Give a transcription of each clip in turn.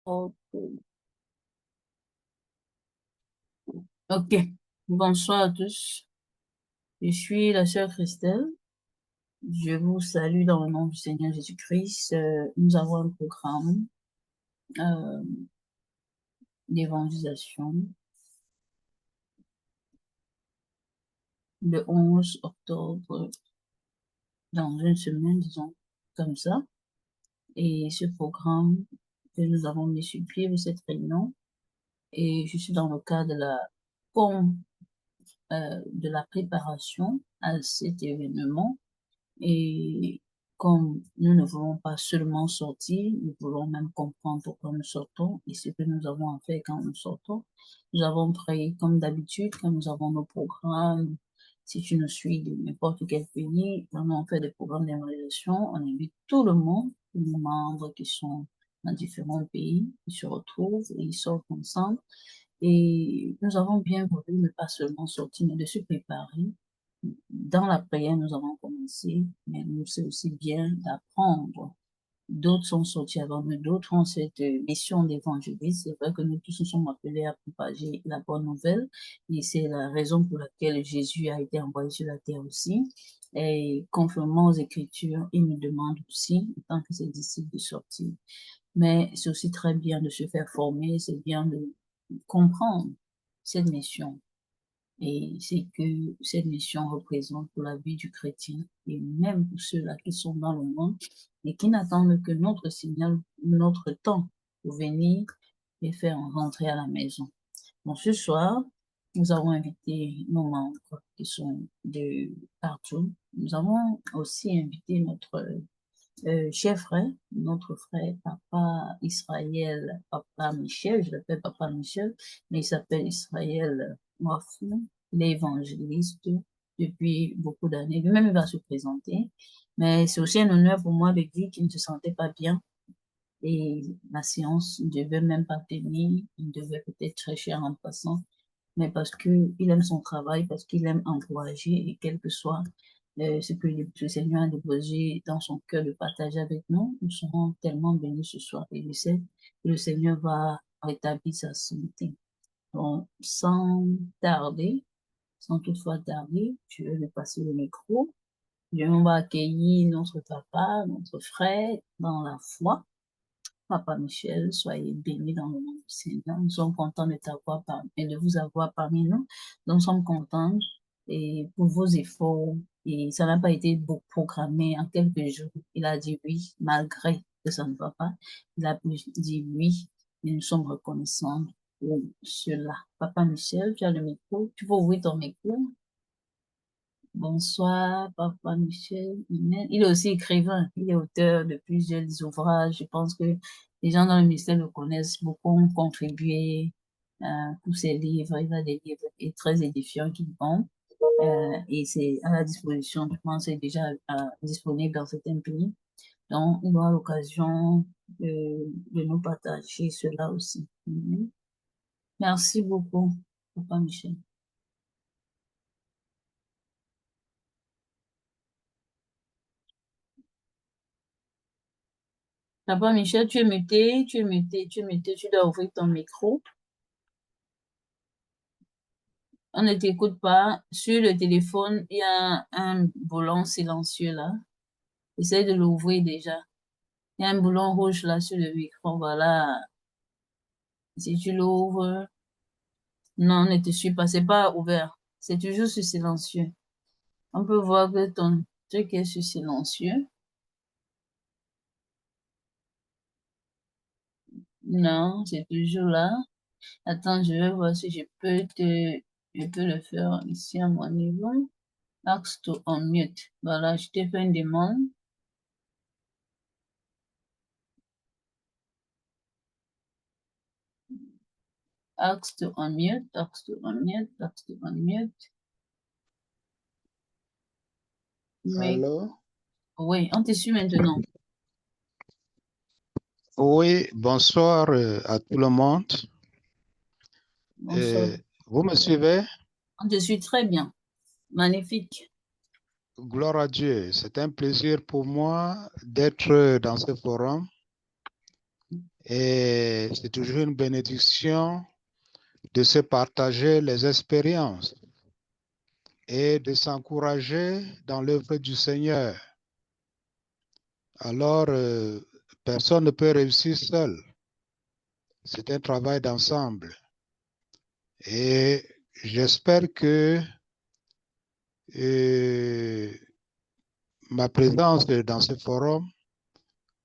Ok, Ok. Bonsoir à tous. Je suis la sœur Christelle. Je vous salue dans le nom du Seigneur Jésus-Christ. Nous avons un programme euh, d'évangélisation le 11 octobre, dans une semaine, disons, comme ça. Et ce programme que nous avons mis sur pied, cette réunion, et je suis dans le cadre de la préparation à cet événement. Et comme nous ne voulons pas seulement sortir, nous voulons même comprendre pourquoi nous sortons et ce que nous avons à faire quand nous sortons. Nous avons pris, comme d'habitude, quand nous avons nos programmes, si tu nous suis de n'importe quel pays, quand on fait des programmes d'évaluation, on invite tout le monde, tous les membres qui sont dans différents pays, ils se retrouvent et ils sortent ensemble. Et nous avons bien voulu ne pas seulement sortir, mais de se préparer. Dans la prière, nous avons commencé, mais nous, c'est aussi bien d'apprendre. D'autres sont sortis avant nous, d'autres ont cette mission d'évangéliste. C'est vrai que nous tous nous sommes appelés à propager la bonne nouvelle et c'est la raison pour laquelle Jésus a été envoyé sur la terre aussi. Et conformément aux Écritures, il nous demande aussi, en tant que ses disciples, de sortir. Mais c'est aussi très bien de se faire former, c'est bien de comprendre cette mission et c'est que cette mission représente pour la vie du chrétien et même pour ceux-là qui sont dans le monde et qui n'attendent que notre signal, notre temps pour venir et faire rentrer à la maison. Bon, ce soir, nous avons invité nos membres qui sont de partout. Nous avons aussi invité notre cher frère, notre frère, Papa Israël, Papa Michel, je l'appelle Papa Michel, mais il s'appelle Israël Moafou, il est évangéliste depuis beaucoup d'années. Lui-même, il va se présenter, mais c'est aussi un honneur pour moi de dire qu'il ne se sentait pas bien et la séance ne devait même pas tenir, il devait peut-être chercher un remplaçant, mais parce qu'il aime son travail, parce qu'il aime encourager et quel que soit ce que le Seigneur a déposé dans son cœur de partager avec nous, nous serons tellement bénis ce soir et je sais que le Seigneur va rétablir sa santé. Donc, sans toutefois tarder, je vais lui passer le micro. On va accueillir notre papa, notre frère dans la foi. Papa Michel, soyez bénis dans le nom du Seigneur. Nous sommes contents de t'avoir et de vous avoir parmi nous. Nous sommes contents et pour vos efforts. Et ça n'a pas été programmé en quelques jours. Il a dit oui, malgré que ça ne va pas. Il a pu dire oui, et nous sommes reconnaissants pour cela. Papa Michel, tu as le micro. Tu peux ouvrir ton micro. Bonsoir, Papa Michel. Amen. Il est aussi écrivain, il est auteur de plusieurs ouvrages. Je pense que les gens dans le ministère le connaissent. Beaucoup ont contribué pour ses livres. Il a des livres très édifiants qui vont. Et c'est à la disposition, je pense, c'est déjà disponible dans certains pays. Donc, il aura l'occasion de nous partager cela aussi. Amen. Merci beaucoup, Papa Michel. Papa Michel, tu es muté, tu es muté, tu es muté, tu dois ouvrir ton micro. On ne t'écoute pas. Sur le téléphone, il y a un boulon silencieux là. Essaye de l'ouvrir déjà. Il y a un boulon rouge là sur le micro. Voilà. Si tu l'ouvres, non, ne te suis pas. C'est pas ouvert. C'est toujours sur silencieux. On peut voir que ton truc est sur silencieux. Non, c'est toujours là. Attends, je vais voir si je peux le faire ici à mon niveau. Ask to unmute. Voilà, je t'ai fait une demande. Ask to unmute, ask to unmute, ask to unmute. Mais Allô? oui, on te suit maintenant. Oui, bonsoir à tout le monde. Bonsoir. Vous me suivez? On te suit très bien. Magnifique. Gloire à Dieu. C'est un plaisir pour moi d'être dans ce forum Et c'est toujours une bénédiction de se partager les expériences et de s'encourager dans l'œuvre du Seigneur. Alors, personne ne peut réussir seul. C'est un travail d'ensemble. Et j'espère que ma présence dans ce forum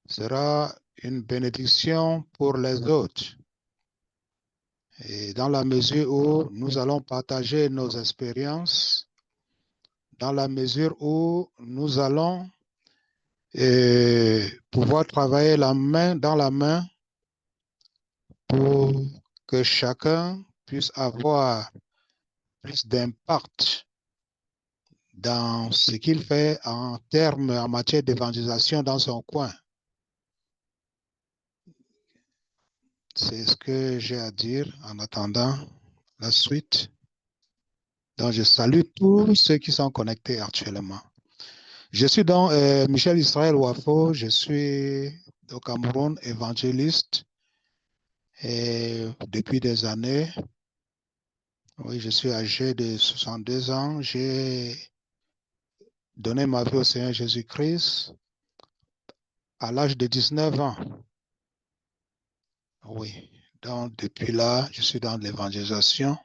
sera une bénédiction pour les autres. Et dans la mesure où nous allons partager nos expériences, dans la mesure où nous allons pouvoir travailler la main dans la main pour que chacun puisse avoir plus d'impact dans ce qu'il fait en termes, en matière d'évangélisation dans son coin. C'est ce que j'ai à dire en attendant la suite. Donc, je salue tous ceux qui sont connectés actuellement. Je suis donc Michel Israël Wafo, je suis au Cameroun évangéliste et depuis des années. Oui, je suis âgé de 62 ans. J'ai donné ma vie au Seigneur Jésus-Christ à l'âge de 19 ans. Oui, donc depuis là, je suis dans l'évangélisation.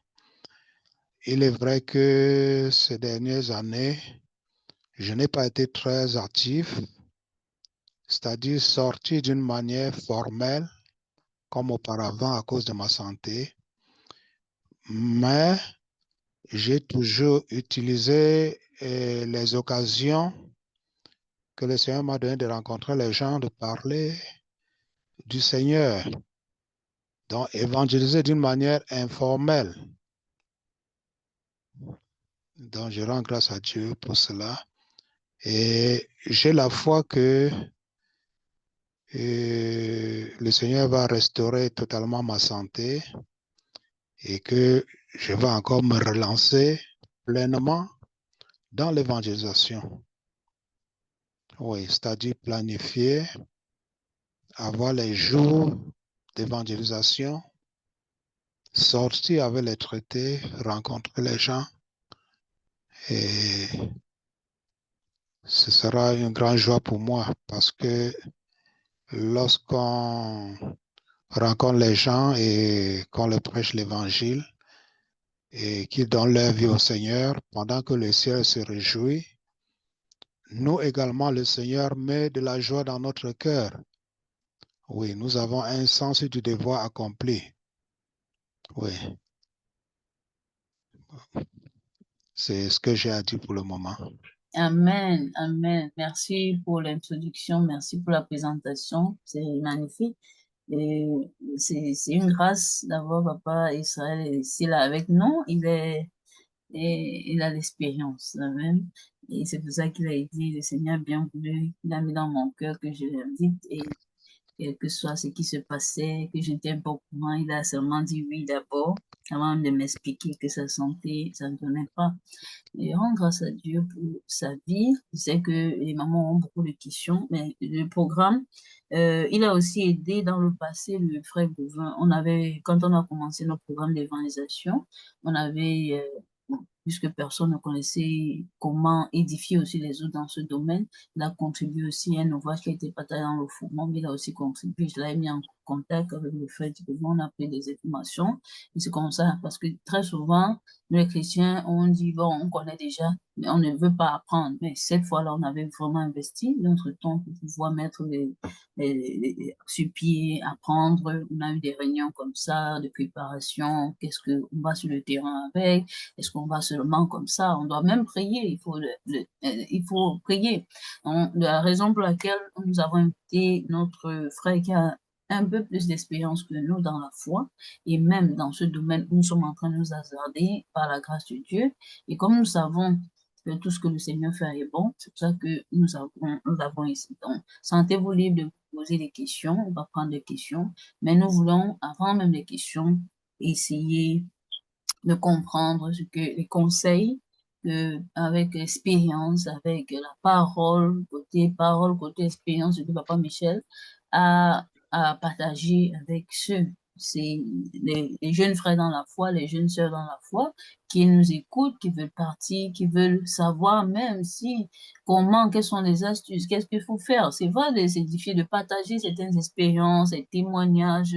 Il est vrai que ces dernières années, je n'ai pas été très actif, c'est-à-dire sorti d'une manière formelle comme auparavant à cause de ma santé, mais j'ai toujours utilisé les occasions que le Seigneur m'a donné de rencontrer les gens, de parler du Seigneur, donc évangéliser d'une manière informelle. Donc je rends grâce à Dieu pour cela. Et j'ai la foi que le Seigneur va restaurer totalement ma santé et que je vais encore me relancer pleinement dans l'évangélisation. Oui, c'est-à-dire planifier, avoir les jours d'évangélisation, sortir avec les traités, rencontrer les gens et ce sera une grande joie pour moi parce que lorsqu'on rencontre les gens et qu'on leur prêche l'évangile et qu'ils donnent leur vie au Seigneur pendant que le ciel se réjouit, nous également, le Seigneur met de la joie dans notre cœur. Oui, nous avons un sens du devoir accompli. Oui, c'est ce que j'ai à dire pour le moment. Amen, amen. Merci pour l'introduction, merci pour la présentation. C'est magnifique. Et c'est une grâce d'avoir Papa Israël ici là avec nous. Il a l'expérience. Amen. Et c'est pour ça qu'il a dit, le Seigneur a bien voulu, il a mis dans mon cœur que je l'invite et quel que soit ce qui se passait, que je n'étais pas au courant, il a seulement dit oui d'abord, avant de m'expliquer que sa santé, ça ne donnait pas. Et rends grâce à Dieu pour sa vie. Je sais que les mamans ont beaucoup de questions, mais le programme, il a aussi aidé dans le passé le frère Bouvin. Quand on a commencé notre programme d'évangélisation, on avait, bon, puisque personne ne connaissait comment édifier aussi les autres dans ce domaine, il a contribué aussi à un ouvrage qui a été partagé dans le forum, mais il a aussi contribué, je l'ai mis en contact avec le frère Bouvin, on a pris des informations. Et c'est comme ça, parce que très souvent, les chrétiens ont dit, bon, on connaît déjà, mais on ne veut pas apprendre. Mais cette fois-là, on avait vraiment investi notre temps pour pouvoir mettre sur pied, apprendre. On a eu des réunions comme ça, de préparation. Qu'est-ce qu'on va sur le terrain avec? Est-ce qu'on va seulement comme ça? On doit même prier. Il faut prier. La raison pour laquelle nous avons invité notre frère qui a un peu plus d'expérience que nous dans la foi, et même dans ce domaine où nous sommes en train de nous hasarder par la grâce de Dieu. Et comme nous savons que tout ce que le Seigneur fait est bon, c'est pour ça que nous avons ici. Donc, sentez-vous libre de poser des questions, on va prendre des questions, mais nous voulons, avant même les questions, essayer de comprendre ce que les conseils avec expérience, avec la parole, côté expérience de Papa Michel, a à partager avec ceux, c'est les jeunes frères dans la foi, les jeunes sœurs dans la foi, qui nous écoutent, qui veulent partir, qui veulent savoir même si, comment, quelles sont les astuces, qu'est-ce qu'il faut faire. C'est vrai de s'édifier, de partager certaines expériences, ces témoignages,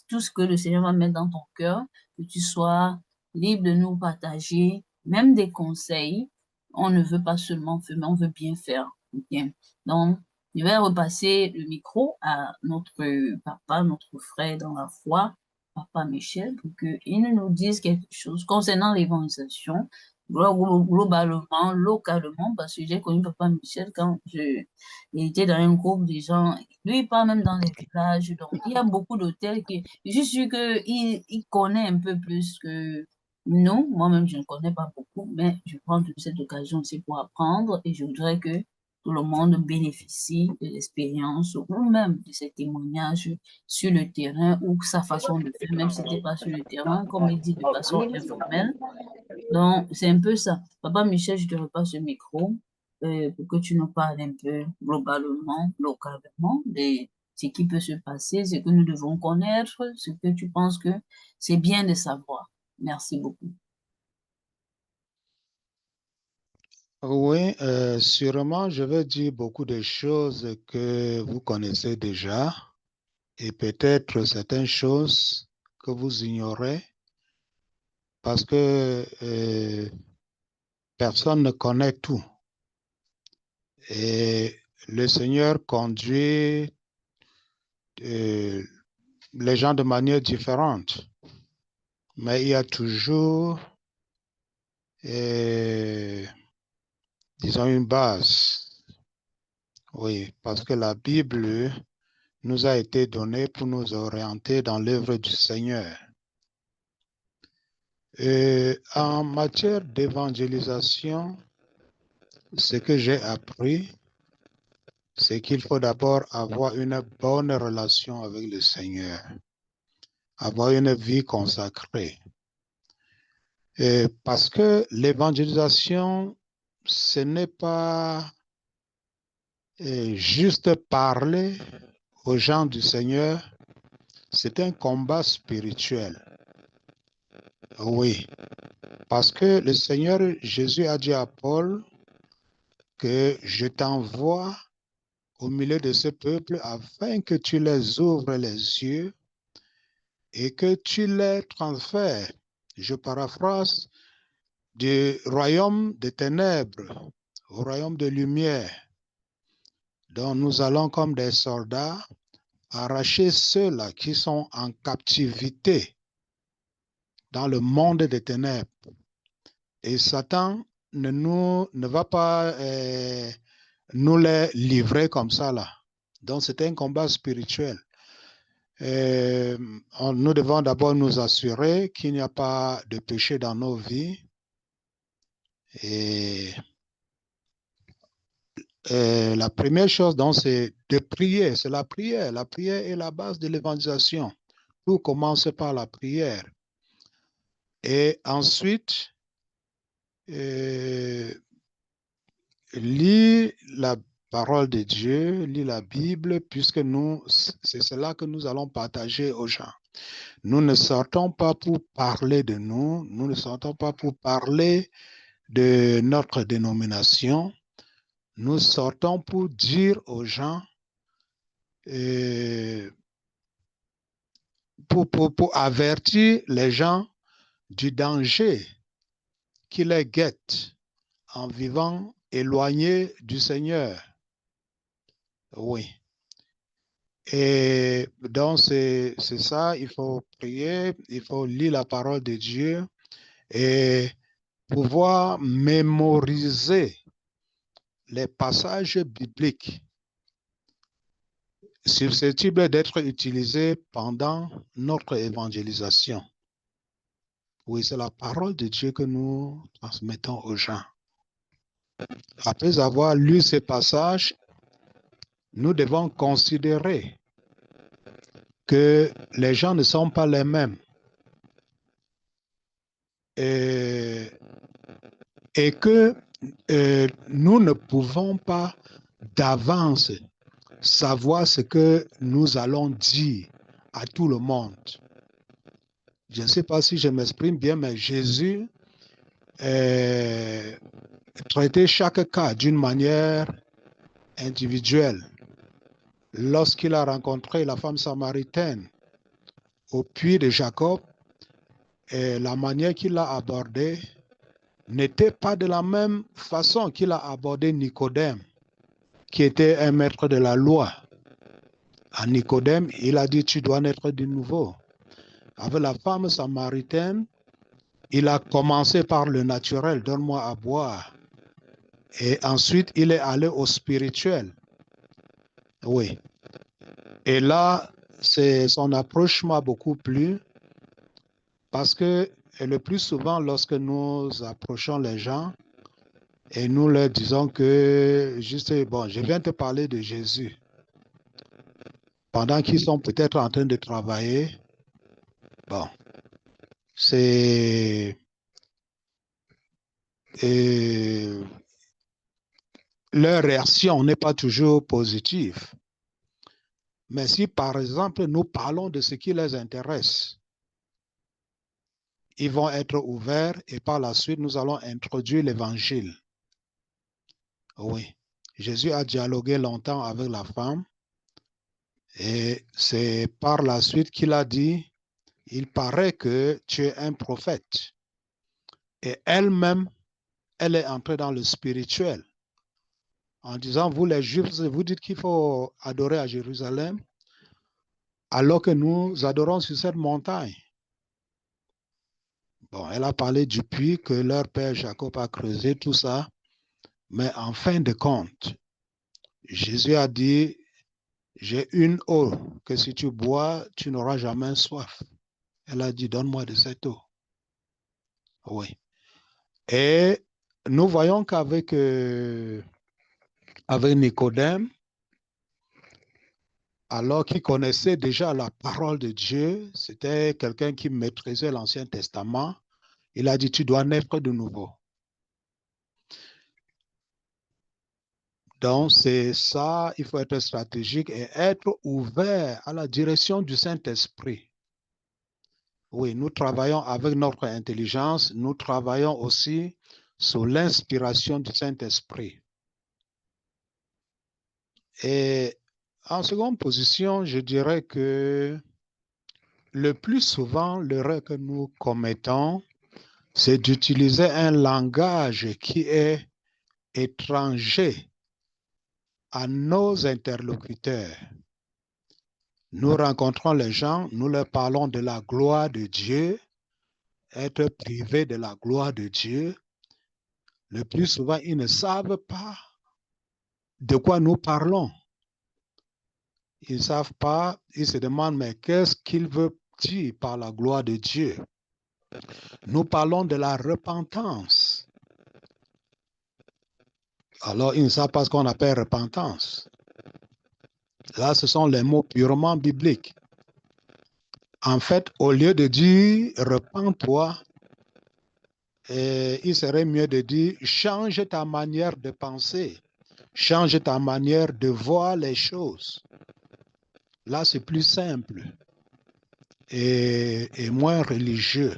tout ce que le Seigneur va mettre dans ton cœur, que tu sois libre de nous partager, même des conseils. On ne veut pas seulement faire, mais on veut bien faire. Bien. Donc, je vais repasser le micro à notre papa, notre frère dans la foi, papa Michel, pour qu'il nous dise quelque chose concernant l'évangélisation, globalement, localement, parce que j'ai connu papa Michel quand il était dans un groupe de gens, lui il part même dans les villages, donc il y a beaucoup d'hôtels qui, je suis sûre qu'il connaît un peu plus que nous. Moi-même je ne connais pas beaucoup, mais je prends toute cette occasion aussi pour apprendre et je voudrais que tout le monde bénéficie de l'expérience ou même de ses témoignages sur le terrain ou sa façon de faire, même si ce n'était pas sur le terrain, comme il dit, de façon informelle. Donc, c'est un peu ça. Papa Michel, je te repasse le micro pour que tu nous parles un peu globalement, localement, de ce qui peut se passer, ce que nous devons connaître, ce que tu penses que c'est bien de savoir. Merci beaucoup. Oui, sûrement, je vais dire beaucoup de choses que vous connaissez déjà et peut-être certaines choses que vous ignorez parce que personne ne connaît tout. Et le Seigneur conduit euh, les gens de manière différente. Mais il y a toujours, disons, une base. Oui, parce que la Bible nous a été donnée pour nous orienter dans l'œuvre du Seigneur. Et en matière d'évangélisation, ce que j'ai appris, c'est qu'il faut d'abord avoir une bonne relation avec le Seigneur, avoir une vie consacrée. Et parce que l'évangélisation, ce n'est pas juste parler aux gens du Seigneur, c'est un combat spirituel. Oui, parce que le Seigneur Jésus a dit à Paul que je t'envoie au milieu de ce peuple afin que tu les ouvres les yeux et que tu les transfères, je paraphrase, du royaume des ténèbres au royaume de lumière. Donc nous allons comme des soldats arracher ceux-là qui sont en captivité dans le monde des ténèbres. Et Satan ne va pas nous les livrer comme ça là. Donc c'est un combat spirituel. Nous devons d'abord nous assurer qu'il n'y a pas de péché dans nos vies. Et la première chose, donc, c'est de prier. C'est la prière. La prière est la base de l'évangélisation. Tout commence par la prière. Et ensuite, lis la parole de Dieu, lis la Bible, puisque c'est cela que nous allons partager aux gens. Nous ne sortons pas pour parler de nous, nous ne sortons pas pour parler de notre dénomination, nous sortons pour dire aux gens, pour avertir les gens du danger qui les guette en vivant éloignés du Seigneur. Oui. Et donc, c'est ça, il faut prier, il faut lire la parole de Dieu et pouvoir mémoriser les passages bibliques susceptibles d'être utilisés pendant notre évangélisation. Oui, c'est la parole de Dieu que nous transmettons aux gens. Après avoir lu ces passages, nous devons considérer que les gens ne sont pas les mêmes et que nous ne pouvons pas d'avance savoir ce que nous allons dire à tout le monde. Je ne sais pas si je m'exprime bien, mais Jésus traitait chaque cas d'une manière individuelle. Lorsqu'il a rencontré la femme samaritaine au puits de Jacob, la manière qu'il l'a abordée n'était pas de la même façon qu'il a abordé Nicodème, qui était un maître de la loi. À Nicodème, il a dit, tu dois naître de nouveau. Avec la femme samaritaine, il a commencé par le naturel, donne-moi à boire. Et ensuite, il est allé au spirituel. Oui. Et là, son approche m'a beaucoup plu parce que le plus souvent, lorsque nous approchons les gens et nous leur disons que, juste, bon, je viens te parler de Jésus, pendant qu'ils sont peut-être en train de travailler, bon, c'est... leur réaction n'est pas toujours positive. Mais si, par exemple, nous parlons de ce qui les intéresse, ils vont être ouverts et par la suite, nous allons introduire l'évangile. Oui. Jésus a dialogué longtemps avec la femme et c'est par la suite qu'il a dit, il paraît que tu es un prophète. Et elle-même, elle est entrée dans le spirituel en disant, vous les Juifs, vous dites qu'il faut adorer à Jérusalem alors que nous adorons sur cette montagne. Bon, elle a parlé du puits que leur père Jacob a creusé, tout ça. Mais en fin de compte, Jésus a dit, j'ai une eau que si tu bois, tu n'auras jamais soif. Elle a dit, donne-moi de cette eau. Oui. Et nous voyons qu'avec avec Nicodème, alors qu'il connaissait déjà la parole de Dieu, c'était quelqu'un qui maîtrisait l'Ancien Testament, il a dit, tu dois naître de nouveau. Donc, c'est ça, il faut être stratégique et être ouvert à la direction du Saint-Esprit. Oui, nous travaillons avec notre intelligence, nous travaillons aussi sous l'inspiration du Saint-Esprit. Et en seconde position, je dirais que le plus souvent, l'erreur que nous commettons, c'est d'utiliser un langage qui est étranger à nos interlocuteurs. Nous rencontrons les gens, nous leur parlons de la gloire de Dieu, être privé de la gloire de Dieu. Le plus souvent, ils ne savent pas de quoi nous parlons. Ils ne savent pas, ils se demandent, mais qu'est-ce qu'il veut dire par la gloire de Dieu? Nous parlons de la repentance. Alors, ils ne savent pas ce qu'on appelle repentance. Là, ce sont les mots purement bibliques. En fait, au lieu de dire repens-toi, il serait mieux de dire change ta manière de penser, change ta manière de voir les choses. Là, c'est plus simple et moins religieux.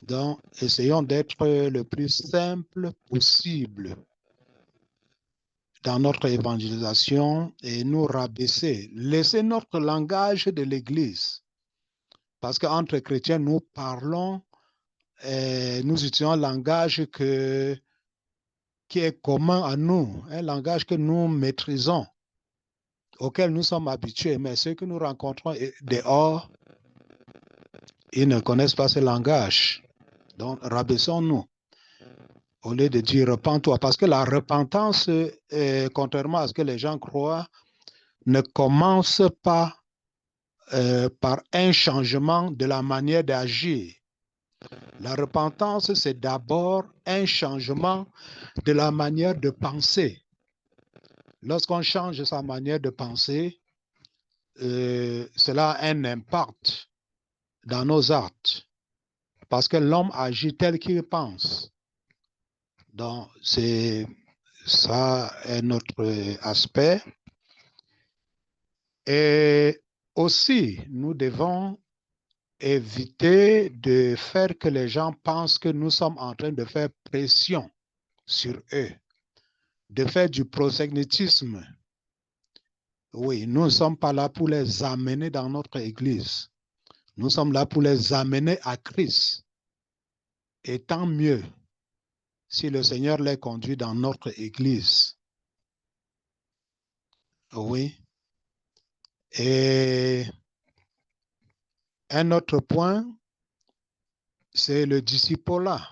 Donc, essayons d'être le plus simple possible dans notre évangélisation et nous rabaisser. Laisser notre langage de l'Église. Parce qu'entre chrétiens, nous parlons, nous utilisons un langage qui est commun à nous, un langage que nous maîtrisons, auquel nous sommes habitués. Mais ceux que nous rencontrons dehors, ils ne connaissent pas ce langage. Donc, rabaissons-nous. Au lieu de dire repens-toi, parce que la repentance, contrairement à ce que les gens croient, ne commence pas par un changement de la manière d'agir. La repentance, c'est d'abord un changement de la manière de penser. Lorsqu'on change sa manière de penser, cela a un impact dans nos actes, parce que l'homme agit tel qu'il pense. Donc, c'est Ça est notre aspect. Et aussi, nous devons éviter de faire que les gens pensent que nous sommes en train de faire pression sur eux, de faire du prosélytisme. Oui, nous ne sommes pas là pour les amener dans notre église. Nous sommes là pour les amener à Christ. Et tant mieux si le Seigneur les conduit dans notre église. Oui. Et un autre point, c'est le discipulat.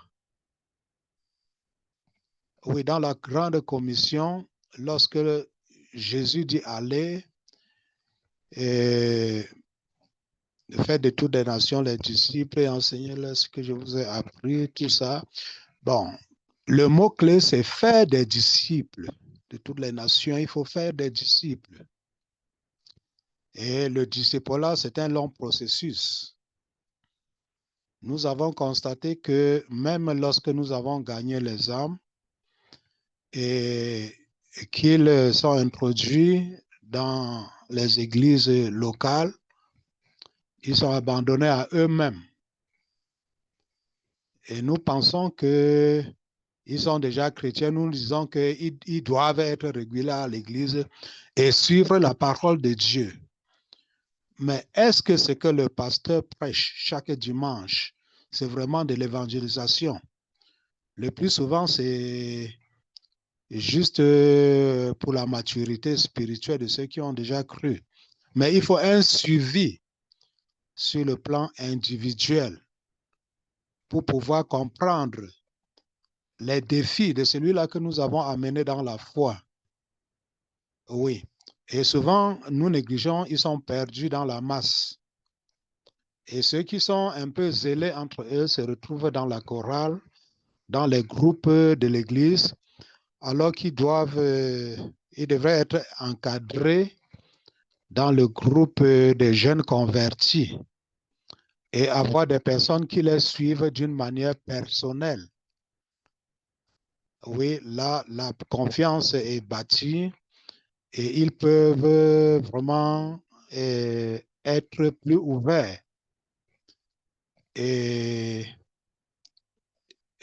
Oui, dans la grande commission, lorsque Jésus dit allez et faire de toutes les nations les disciples et enseigner-leur ce que je vous ai appris, tout ça. Bon, le mot-clé, c'est faire des disciples. De toutes les nations, il faut faire des disciples. Et le discipulat, c'est un long processus. Nous avons constaté que même lorsque nous avons gagné les âmes et qu'ils sont introduits dans les églises locales, ils sont abandonnés à eux-mêmes. Et nous pensons qu'ils sont déjà chrétiens. Nous disons qu'ils doivent être réguliers à l'église et suivre la parole de Dieu. Mais est-ce que ce que le pasteur prêche chaque dimanche, c'est vraiment de l'évangélisation? Le plus souvent, c'est juste pour la maturité spirituelle de ceux qui ont déjà cru. Mais il faut un suivi sur le plan individuel pour pouvoir comprendre les défis de celui-là que nous avons amené dans la foi. Oui. Et souvent, nous négligeons, ils sont perdus dans la masse. Et ceux qui sont un peu zélés entre eux se retrouvent dans la chorale, dans les groupes de l'église, alors qu'ils ils devraient être encadrés dans le groupe des jeunes convertis et avoir des personnes qui les suivent d'une manière personnelle. Oui, là, la confiance est bâtie et ils peuvent vraiment être plus ouverts et,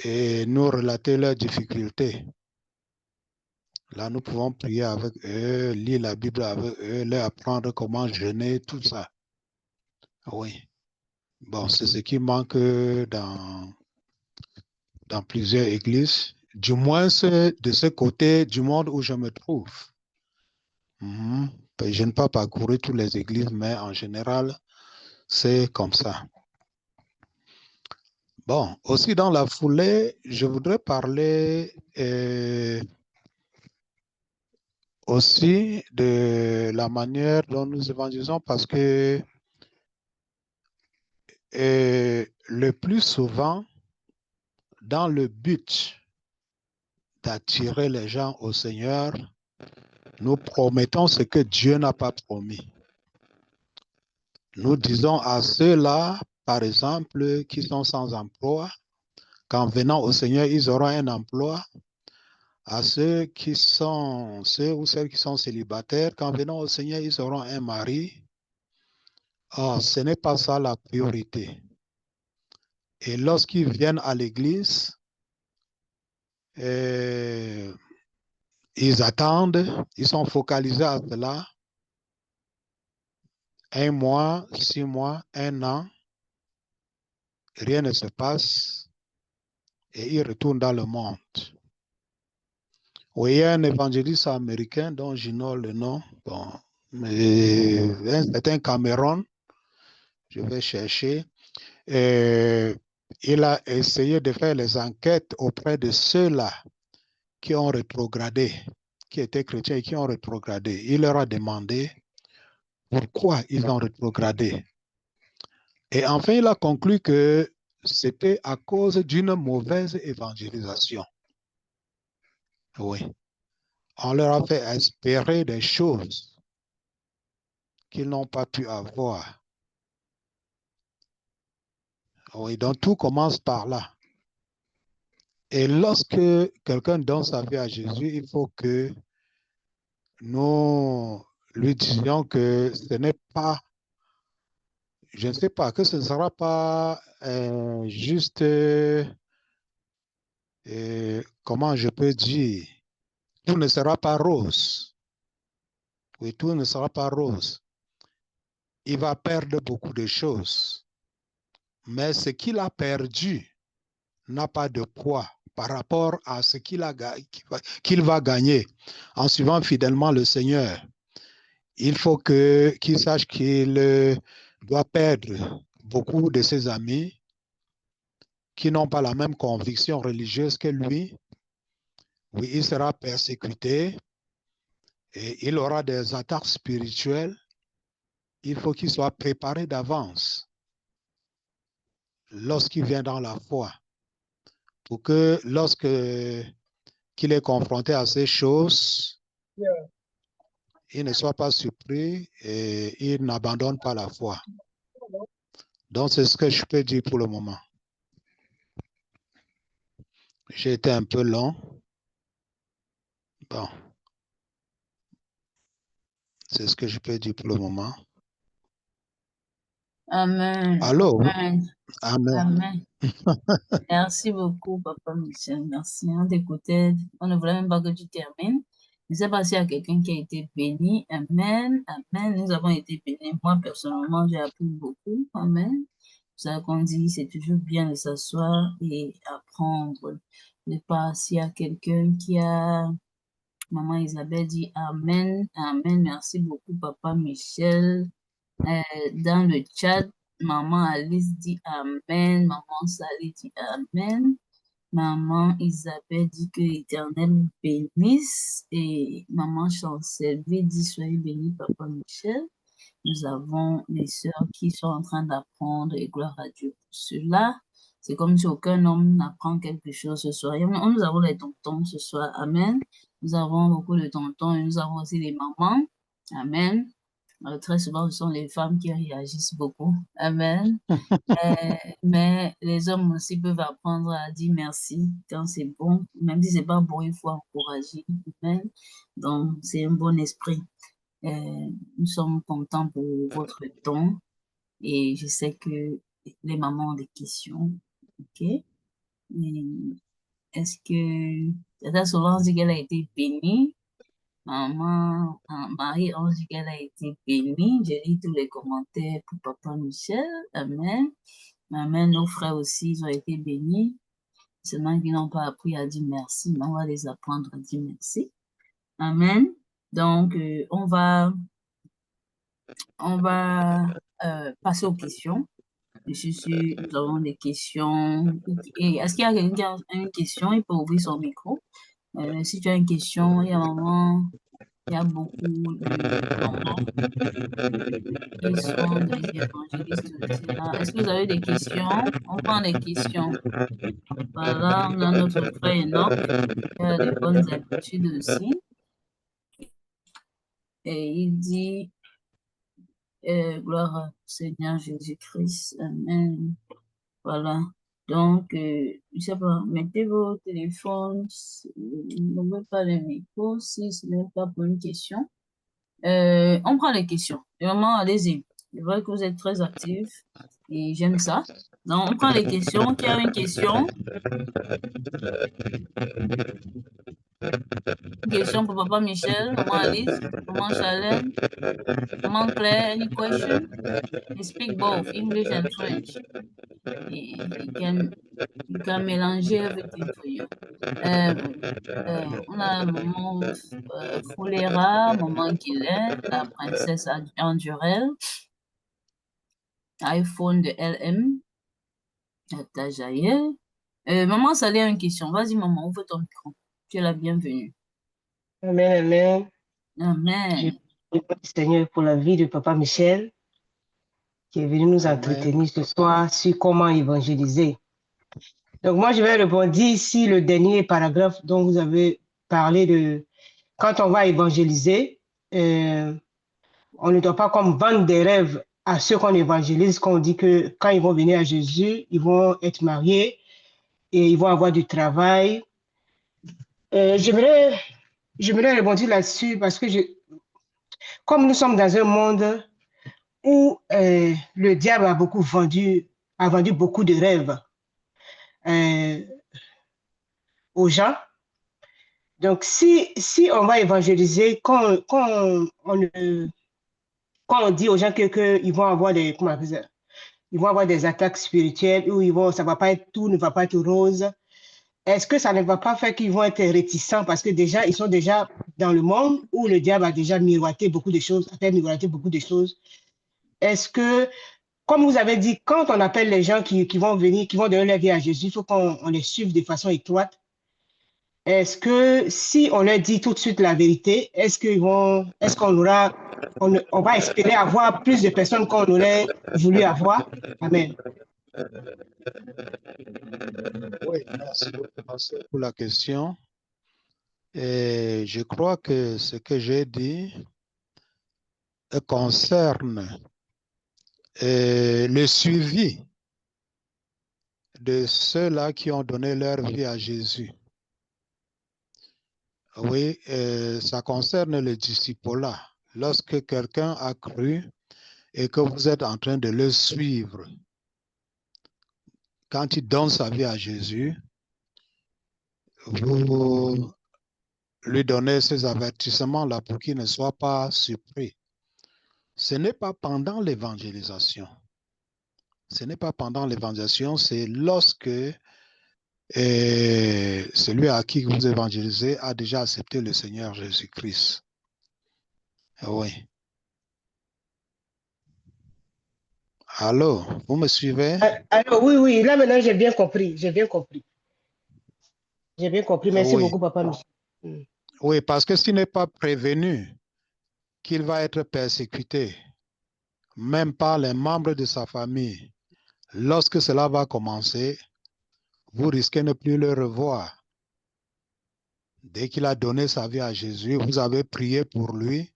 et nous relater leurs difficultés. Là, nous pouvons prier avec eux, lire la Bible avec eux, leur apprendre comment jeûner, tout ça. Oui. Bon, c'est ce qui manque dans plusieurs églises, du moins de ce côté du monde où je me trouve. Je n'ai pas parcouru toutes les églises, mais en général, c'est comme ça. Bon, aussi dans la foulée, je voudrais parler aussi de la manière dont nous évangélisons parce que le plus souvent, dans le but d'attirer les gens au Seigneur, nous promettons ce que Dieu n'a pas promis. Nous disons à ceux-là, par exemple, qui sont sans emploi, qu'en venant au Seigneur, ils auront un emploi. À ceux ou celles qui sont célibataires, qu'en venant au Seigneur, ils auront un mari. Or, ce n'est pas ça la priorité. Et lorsqu'ils viennent à l'église, ils attendent, ils sont focalisés à cela. 1 mois, 6 mois, 1 an, rien ne se passe et ils retournent dans le monde. Oui, il y a un évangéliste américain dont j'ignore le nom, bon, mais un certain Cameron, je vais chercher. Il a essayé de faire les enquêtes auprès de ceux-là qui ont rétrogradé, qui étaient chrétiens et qui ont rétrogradé. Il leur a demandé pourquoi ils ont rétrogradé. Et enfin, il a conclu que c'était à cause d'une mauvaise évangélisation. Oui. On leur a fait espérer des choses qu'ils n'ont pas pu avoir. Oui, donc tout commence par là. Et lorsque quelqu'un donne sa vie à Jésus, il faut que nous lui disions que ce n'est pas, je ne sais pas, que ce ne sera pas juste, comment je peux dire, tout ne sera pas rose. Oui, tout ne sera pas rose. Il va perdre beaucoup de choses. Mais ce qu'il a perdu n'a pas de poids par rapport à ce qu'il va gagner en suivant fidèlement le Seigneur. Il faut qu'il sache qu'il doit perdre beaucoup de ses amis qui n'ont pas la même conviction religieuse que lui. Oui, il sera persécuté et il aura des attaques spirituelles. Il faut qu'il soit préparé d'avance lorsqu'il vient dans la foi, pour que qu'il est confronté à ces choses, il ne soit pas surpris et il n'abandonne pas la foi. Donc, c'est ce que je peux dire pour le moment. J'ai été un peu long. Bon, c'est ce que je peux dire pour le moment. Amen. Allô? Amen. Amen. Amen. Merci beaucoup, Papa Michel. Merci. On t'écoutait. On ne voulait même pas que tu termines. Je ne sais pas s'il y a quelqu'un qui a été béni. Amen. Amen. Nous avons été bénis. Moi, personnellement, j'ai appris beaucoup. Amen. Ça qu'on dit, c'est toujours bien de s'asseoir et apprendre. Je ne sais pas s'il y a quelqu'un qui a... Maman Isabelle dit Amen. Amen. Merci beaucoup, Papa Michel. Dans le chat, Maman Alice dit Amen. Maman Sally dit Amen. Maman Isabelle dit que l'Éternel bénisse. Et Maman Chancellerie dit soyez bénis, Papa Michel. Nous avons les sœurs qui sont en train d'apprendre et gloire à Dieu pour cela. C'est comme si aucun homme n'apprend quelque chose ce soir. Et nous avons les tontons ce soir. Amen. Nous avons beaucoup de tontons et nous avons aussi les mamans. Amen. Très souvent, ce sont les femmes qui réagissent beaucoup. Amen. Mais les hommes aussi peuvent apprendre à dire merci quand c'est bon. Même si c'est pas bon, il faut encourager. Amen. Donc, c'est un bon esprit. Nous sommes contents pour votre temps et je sais que les mamans ont des questions. OK? Et est-ce que Tata Solange dit qu'elle a été bénie? Maman, Marie, on dit qu'elle a été bénie. Je lis tous les commentaires pour Papa Michel. Amen. Amen. Nos frères aussi, ils ont été bénis. Seulement qu'ils n'ont pas appris à dire merci, mais on va les apprendre à dire merci. Amen. Donc, on va passer aux questions. Je suis sûre, nous avons des questions. Et est-ce qu'il y a quelqu'un qui a une question? Il peut ouvrir son micro. Si tu as une question, il y a vraiment, il y a beaucoup de mamans qui sont des évangélistes aussi là. Est-ce que vous avez des questions? On prend des questions. Voilà, on a notre frère Enoch qui a des bonnes habitudes aussi. Et il dit, gloire au Seigneur Jésus-Christ. Amen. Voilà. Donc, je ne sais pas, mettez vos téléphones, n'ouvrez pas le micro si ce n'est pas pour une question. On prend les questions. Vraiment, allez-y. Je vois que vous êtes très actifs et j'aime ça. Donc, on prend les questions. Qui a une question? Une question pour Papa Michel, Maman Alice, Maman Charlène, Maman Claire, any question? You speak both English and French. You can mélanger everything for you. On a Maman Foulera, Maman Guylaine, la princesse Andurel, iPhone de LM, Tajaïel. Maman Salé a une question. Vas-y, maman, ouvre ton micro. Tu es la bienvenue. Amen, amen. Amen. Je prie le Seigneur pour la vie de Papa Michel, qui est venu nous Amen. entretenir ce soir sur comment évangéliser. Donc, moi, je vais répondre ici le dernier paragraphe dont vous avez parlé de quand on va évangéliser, on ne doit pas comme vendre des rêves à ceux qu'on évangélise, qu'on dit que quand ils vont venir à Jésus, ils vont être mariés et ils vont avoir du travail. J'aimerais rebondir là-dessus parce que comme nous sommes dans un monde où le diable a vendu beaucoup de rêves euh, aux gens. Donc, si on va évangéliser, quand on dit aux gens qu'ils vont avoir ils vont avoir des attaques spirituelles où tout ne va pas être rose, est-ce que ça ne va pas faire qu'ils vont être réticents parce que déjà, ils sont déjà dans le monde où le diable a déjà miroité beaucoup de choses, a fait miroiter beaucoup de choses. Est-ce que, comme vous avez dit, quand on appelle les gens qui vont venir, qui vont donner leur vie à Jésus, il faut qu'on les suive de façon étroite. Est-ce que si on leur dit tout de suite la vérité, on va espérer avoir plus de personnes qu'on aurait voulu avoir? Amen. Oui, merci pour la question. Et je crois que ce que j'ai dit concerne le suivi de ceux-là qui ont donné leur vie à Jésus. Oui, ça concerne le disciple-là. Lorsque quelqu'un a cru et que vous êtes en train de le suivre, quand il donne sa vie à Jésus, vous lui donnez ces avertissements-là pour qu'il ne soit pas surpris. Ce n'est pas pendant l'évangélisation. Ce n'est pas pendant l'évangélisation, c'est lorsque celui à qui vous évangélisez a déjà accepté le Seigneur Jésus-Christ. Oui. Allô, vous me suivez? Alors, oui, là maintenant j'ai bien compris, J'ai bien compris. Merci Oui. beaucoup, Papa Michel. Oui, parce que s'il n'est pas prévenu qu'il va être persécuté, même par les membres de sa famille, lorsque cela va commencer, vous risquez de ne plus le revoir. Dès qu'il a donné sa vie à Jésus, vous avez prié pour lui.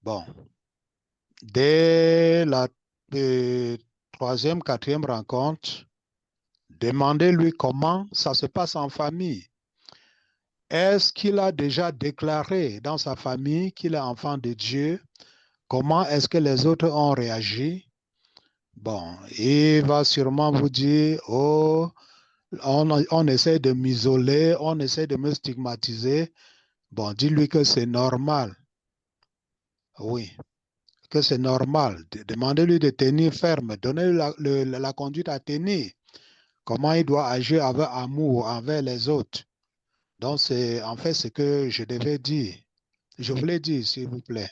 Bon, dès la troisième, quatrième rencontre, demandez-lui comment ça se passe en famille. Est-ce qu'il a déjà déclaré dans sa famille qu'il est enfant de Dieu? Comment est-ce que les autres ont réagi? Bon, il va sûrement vous dire, oh, on essaie de m'isoler, on essaie de me stigmatiser. Bon, dis-lui que c'est normal. Oui, que c'est normal. Demandez-lui de tenir ferme, donnez-lui la conduite à tenir. Comment il doit agir avec amour envers les autres. Donc, c'est en fait ce que je devais dire. Je voulais dire, s'il vous plaît.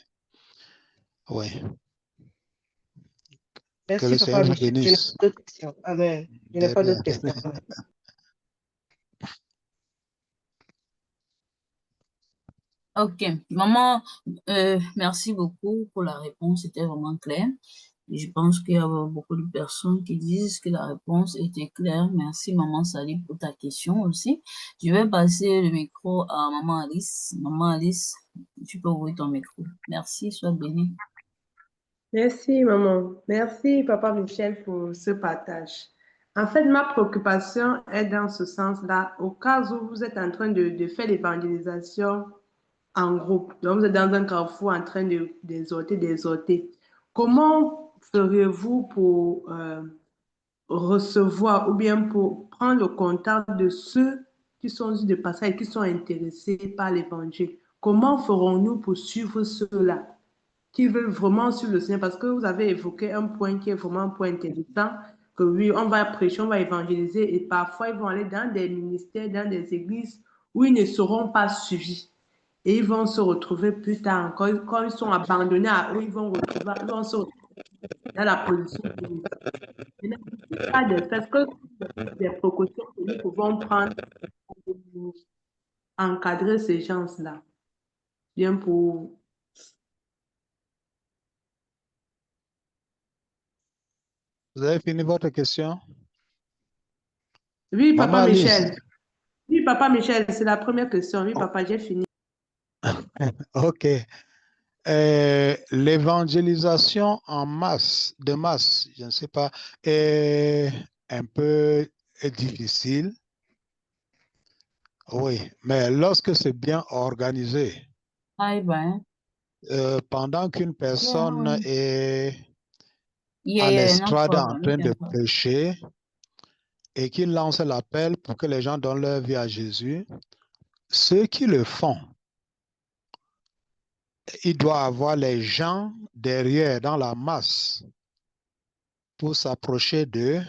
Oui. Que Merci, le Papa Seigneur vous Michel. Je n'ai pas bénisse. d'autres questions. Amen. Je n'ai De pas rien. d'autres questions. Amen. Ok, maman, merci beaucoup pour la réponse, c'était vraiment clair. Et je pense qu'il y a beaucoup de personnes qui disent que la réponse était claire. Merci, maman Sali, pour ta question aussi. Je vais passer le micro à maman Alice. Maman Alice, tu peux ouvrir ton micro. Merci, sois bénie. Merci, maman. Merci, Papa Michel, pour ce partage. En fait, ma préoccupation est dans ce sens-là, au cas où vous êtes en train de faire l'évangélisation en groupe. Donc, vous êtes dans un carrefour en train d'exhorter. Comment feriez-vous pour recevoir ou bien pour prendre le contact de ceux qui sont juste de passage et qui sont intéressés par l'évangile? Comment ferons-nous pour suivre ceux-là qui veulent vraiment suivre le Seigneur? Parce que vous avez évoqué un point qui est vraiment un point intéressant, que oui, on va prêcher, on va évangéliser et parfois ils vont aller dans des ministères, dans des églises où ils ne seront pas suivis. Et ils vont se retrouver plus tard, quand ils sont abandonnés à eux, ils vont se retrouver dans la position de pas de fait que des précautions que nous pouvons prendre pour encadrer ces gens-là. Bien pour... Vous avez fini votre question? Oui, Maman Papa Alice. Michel. Oui, Papa Michel, c'est la première question. Oui, Papa, j'ai fini. OK. L'évangélisation en masse, de masse, je ne sais pas, est un peu difficile. Oui, mais lorsque c'est bien organisé, Ay ben. pendant qu'une personne oui. est Yeah, à yeah, no l'estrade en problem. We train de can talk. prêcher et qu'il lance l'appel pour que les gens donnent leur vie à Jésus, ceux qui le font, il doit avoir les gens derrière dans la masse pour s'approcher d'eux,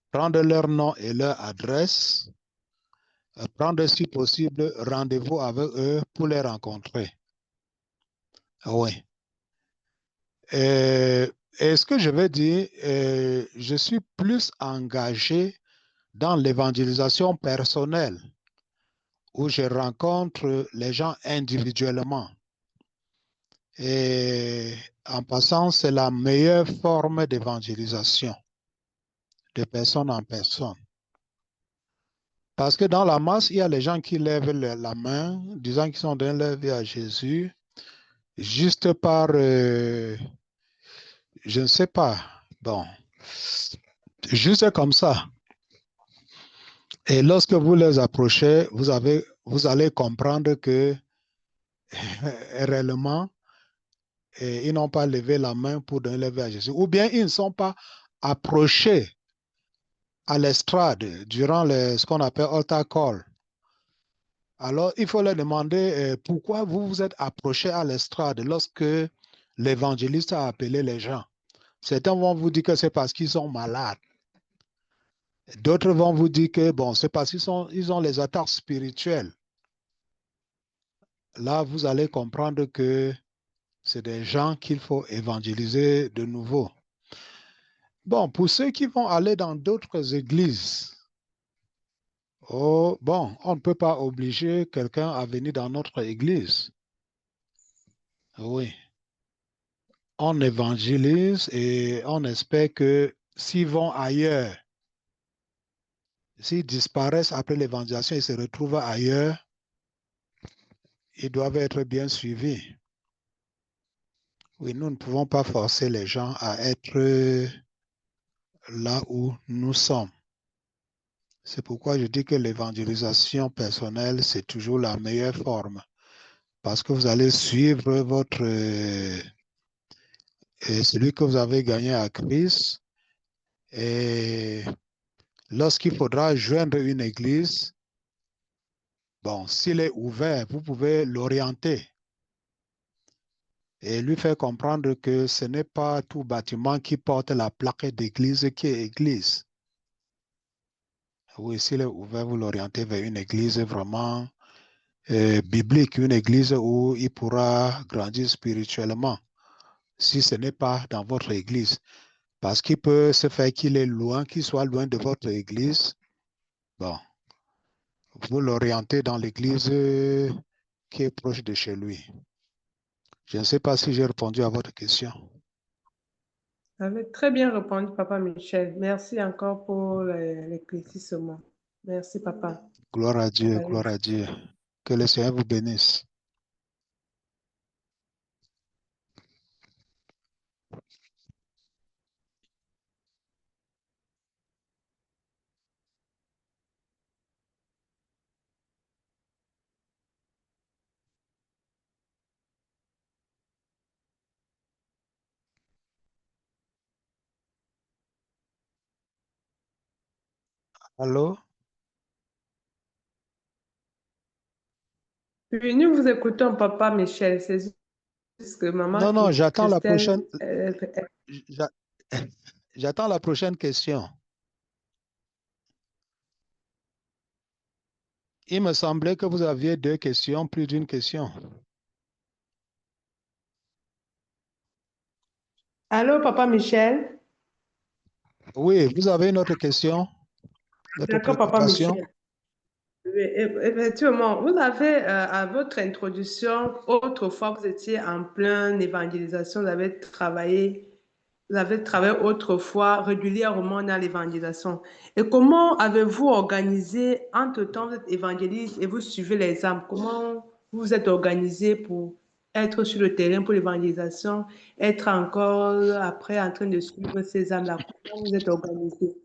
prendre leur nom et leur adresse, prendre si possible rendez-vous avec eux pour les rencontrer. Oui. Et ce que je veux dire, je suis plus engagé dans l'évangélisation personnelle où je rencontre les gens individuellement. Et en passant, c'est la meilleure forme d'évangélisation de personne en personne. Parce que dans la masse, il y a les gens qui lèvent la main, disant qu'ils sont donné leur vie à Jésus, juste par, je ne sais pas, bon, juste comme ça. Et lorsque vous les approchez, vous allez comprendre que réellement, ils n'ont pas levé la main pour donner leur vie à Jésus. Ou bien ils ne sont pas approchés à l'estrade durant ce qu'on appelle altar call. Alors, il faut leur demander pourquoi vous vous êtes approchés à l'estrade lorsque l'évangéliste a appelé les gens. Certains vont vous dire que c'est parce qu'ils sont malades. D'autres vont vous dire que bon, c'est parce qu'ils ont les attaques spirituelles. Là, vous allez comprendre que c'est des gens qu'il faut évangéliser de nouveau. Bon, pour ceux qui vont aller dans d'autres églises, oh, bon, on ne peut pas obliger quelqu'un à venir dans notre église. Oui. On évangélise et on espère que s'ils vont ailleurs, s'ils disparaissent après l'évangélisation et se retrouvent ailleurs, ils doivent être bien suivis. Oui, nous ne pouvons pas forcer les gens à être là où nous sommes. C'est pourquoi je dis que l'évangélisation personnelle, c'est toujours la meilleure forme. Parce que vous allez suivre celui que vous avez gagné à Christ. Et lorsqu'il faudra joindre une église, bon, s'il est ouvert, vous pouvez l'orienter et lui faire comprendre que ce n'est pas tout bâtiment qui porte la plaque d'église qui est église. Oui, s'il est ouvert, vous l'orientez vers une église vraiment biblique, une église où il pourra grandir spirituellement, si ce n'est pas dans votre église. Parce qu'il peut se faire qu'il est loin, qu'il soit loin de votre église. Bon, vous l'orientez dans l'église qui est proche de chez lui. Je ne sais pas si j'ai répondu à votre question. Vous avez très bien répondu, Papa Michel. Merci encore pour l'éclaircissement. Merci, Papa. Gloire à Dieu, Allez. gloire à Dieu. Que le Seigneur vous bénisse. Allô? Oui, nous vous écoutons, Papa Michel. C'est juste que Non, Maman non, j'attends la Christelle, prochaine. j'a- J'attends la prochaine question. Il me semblait que vous aviez deux questions, plus d'une question. Allô, Papa Michel? Oui, vous avez une autre question, notre D'accord, Papa préoccupation? Michel. Oui, effectivement, vous avez, à votre introduction, autrefois, vous étiez en pleine évangélisation, vous avez travaillé autrefois régulièrement dans l'évangélisation. Et comment avez-vous organisé, entre-temps, vous êtes évangéliste et vous suivez les âmes? Comment vous vous êtes organisé pour être sur le terrain pour l'évangélisation, être encore après en train de suivre ces âmes-là? Comment vous êtes organisé?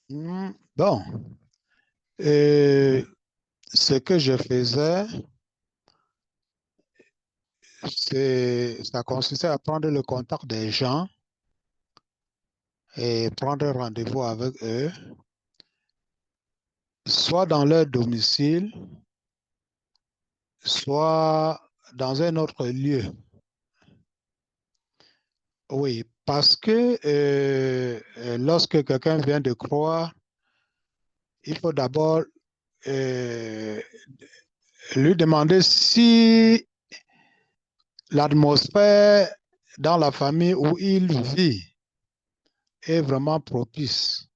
Bon, ce que je faisais, ça consistait à prendre le contact des gens et prendre rendez-vous avec eux, soit dans leur domicile, soit dans un autre lieu. Oui, parce que lorsque quelqu'un vient de croire, il faut d'abord euh, lui demander si l'atmosphère dans la famille où il vit est vraiment propice.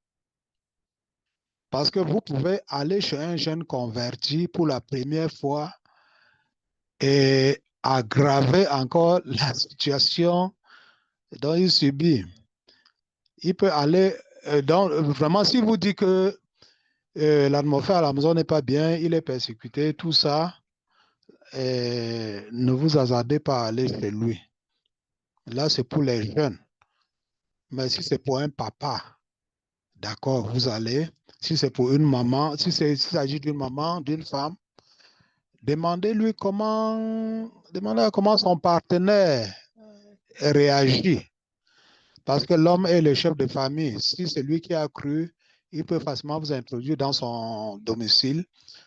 Parce que vous pouvez aller chez un jeune converti pour la première fois et aggraver encore la situation dont il subit. Il peut aller vraiment, si vous dites que l'atmosphère à la maison n'est pas bien, il est persécuté, tout ça, ne vous hasardez pas à aller chez lui. Là, c'est pour les jeunes. Mais si c'est pour un papa, d'accord, vous allez. Si c'est pour une maman, s'il s'agit d'une maman, d'une femme, demandez-lui comment son partenaire réagit. Parce que l'homme est le chef de famille. Si c'est lui qui a cru, il peut facilement vous introduire dans son domicile.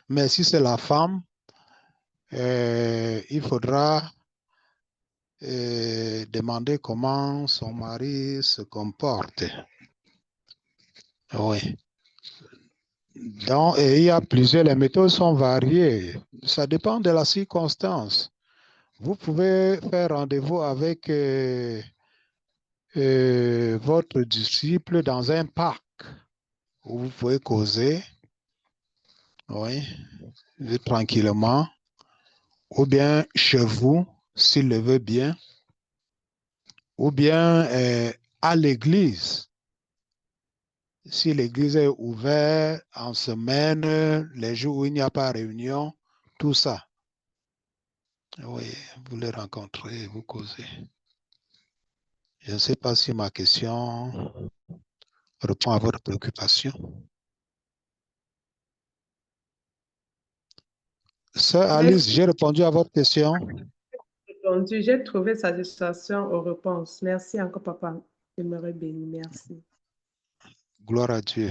Mais si c'est la femme, il faudra demander comment son mari se comporte. Oui. Donc, il y a les méthodes sont variées. Ça dépend de la circonstance. Vous pouvez faire rendez-vous avec votre disciple dans un parc où vous pouvez causer, oui, tranquillement, ou bien chez vous, s'il le veut bien, ou bien à l'église. Si l'église est ouverte en semaine, les jours où il n'y a pas de réunion, tout ça. Oui, vous les rencontrez, vous causez. Je ne sais pas si ma question répond à votre préoccupation. Sœur Alice, j'ai répondu à votre question. J'ai trouvé satisfaction aux réponses. Merci encore, papa. J'aimerais béni. Merci. Gloire à Dieu.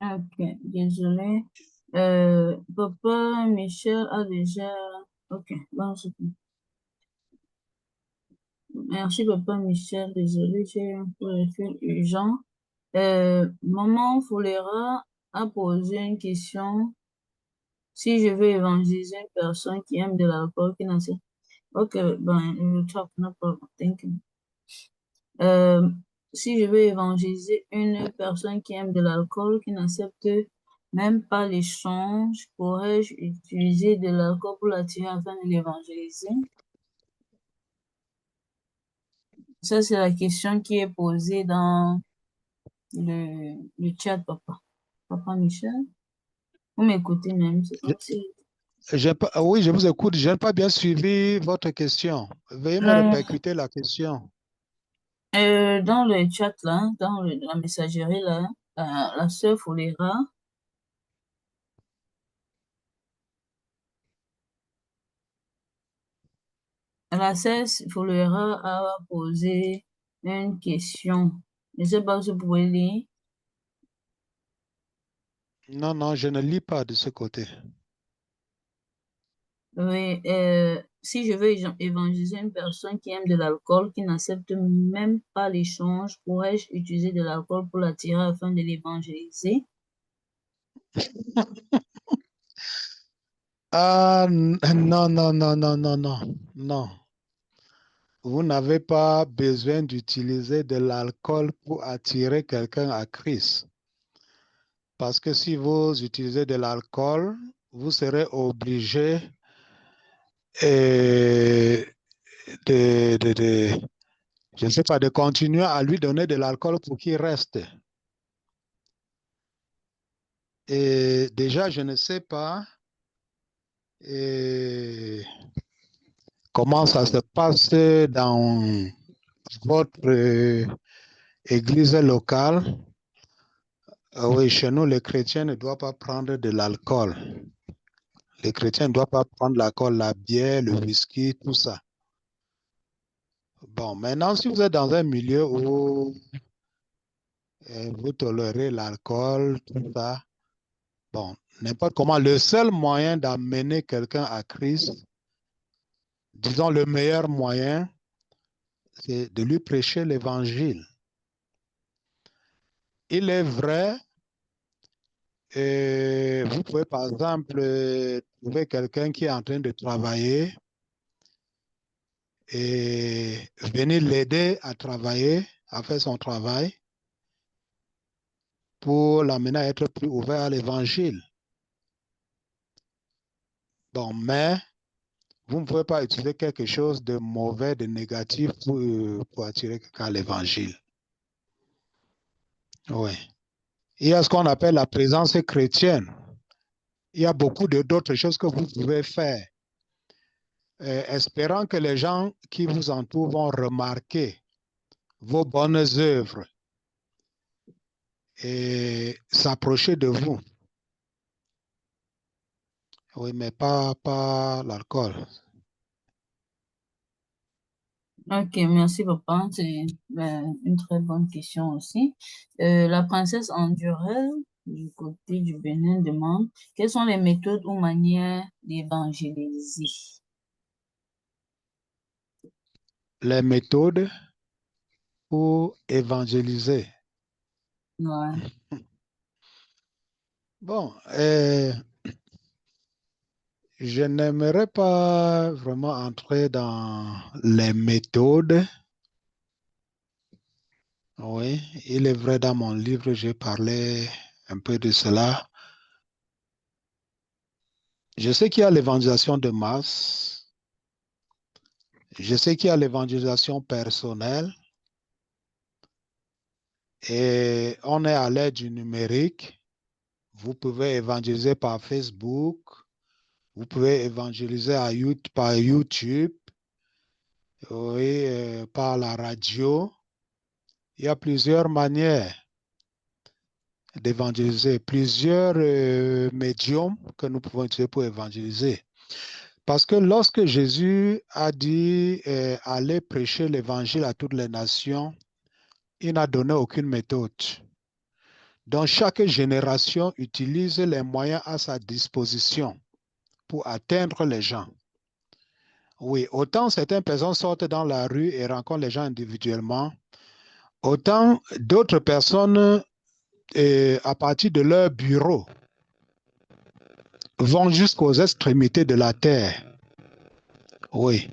Ok, désolé. Papa Michel a déjà... Ok, bon, c'est tout. Merci, Papa Michel. Désolé, j'ai un peu de fil urgent. Maman Folera a posé une question. Si je veux évangéliser une personne qui aime de l'alcool, qui n'a pas... Ok, ben, we'll talk, no problem. Thank you. Si je veux évangéliser une personne qui aime de l'alcool, qui n'accepte même pas l'échange, pourrais-je utiliser de l'alcool pour l'attirer afin de l'évangéliser? Ça, c'est la question qui est posée dans le chat, papa. Papa Michel, vous m'écoutez même, c'est comme si... Oui, je vous écoute. Je n'ai pas bien suivi votre question. Veuillez me Euh, répercuter la question. dans le chat, là, dans la messagerie, là, la sœur Folera, la sœur Folera a posé une question. Je ne sais pas si vous pouvez lire. Non, non, je ne lis pas de ce côté. Oui, si je veux évangéliser une personne qui aime de l'alcool, qui n'accepte même pas l'échange, pourrais-je utiliser de l'alcool pour l'attirer afin de l'évangéliser? Ah, non, non, non, non, non, non, non. Vous n'avez pas besoin d'utiliser de l'alcool pour attirer quelqu'un à Christ. Parce que si vous utilisez de l'alcool, vous serez obligé je ne sais pas, de continuer à lui donner de l'alcool pour qu'il reste. Et déjà, je ne sais pas Et comment ça se passe dans votre église locale? Oui, chez nous, les chrétiens ne doivent pas prendre de l'alcool. Les chrétiens ne doivent pas prendre l'alcool, la bière, le whisky, tout ça. Bon, maintenant, si vous êtes dans un milieu où vous tolérez l'alcool, tout ça, bon, n'importe comment, le seul moyen d'amener quelqu'un à Christ, disons le meilleur moyen, c'est de lui prêcher l'évangile. Il est vrai, vous pouvez par exemple trouver quelqu'un qui est en train de travailler et venir l'aider à travailler, à faire son travail pour l'amener à être plus ouvert à l'évangile. Bon, mais vous ne pouvez pas utiliser quelque chose de mauvais, de négatif pour attirer quelqu'un à l'évangile. Oui. Il y a ce qu'on appelle la présence chrétienne. Il y a beaucoup d'autres choses que vous pouvez faire, espérant que les gens qui vous entourent vont remarquer vos bonnes œuvres et s'approcher de vous. Oui, mais pas l'alcool. Ok, merci papa. C'est une très bonne question aussi. La princesse Andurel, du côté du Bénin, demande quelles sont les méthodes ou manières d'évangéliser? Les méthodes pour évangéliser. Ouais. Bon, je n'aimerais pas vraiment entrer dans les méthodes. Oui, il est vrai, dans mon livre, j'ai parlé un peu de cela. Je sais qu'il y a l'évangélisation de masse. Je sais qu'il y a l'évangélisation personnelle. Et on est à l'ère du numérique. Vous pouvez évangéliser par Facebook. Vous pouvez évangéliser par YouTube. Oui, par la radio. Il y a plusieurs manières d'évangéliser, plusieurs médiums que nous pouvons utiliser pour évangéliser. Parce que lorsque Jésus a dit allez prêcher l'évangile à toutes les nations, il n'a donné aucune méthode. Donc chaque génération utilise les moyens à sa disposition pour atteindre les gens. Oui, autant certaines personnes sortent dans la rue et rencontrent les gens individuellement, autant d'autres personnes, à partir de leur bureau, vont jusqu'aux extrémités de la terre. Oui.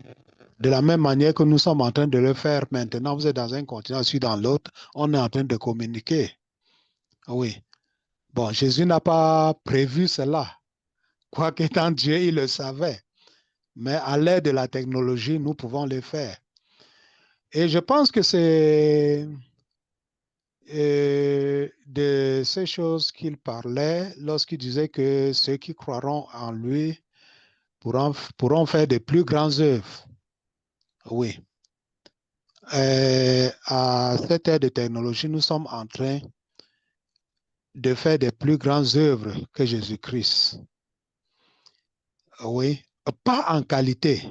De la même manière que nous sommes en train de le faire maintenant, vous êtes dans un continent, je suis dans l'autre, on est en train de communiquer. Oui. Bon, Jésus n'a pas prévu cela. Quoique étant Dieu, il le savait. Mais à l'aide de la technologie, nous pouvons le faire. Et je pense que c'est de ces choses qu'il parlait lorsqu'il disait que ceux qui croiront en lui pourront faire de plus grandes œuvres. Oui. À cette ère de technologie, nous sommes en train de faire des plus grandes œuvres que Jésus-Christ. Oui. Pas en qualité,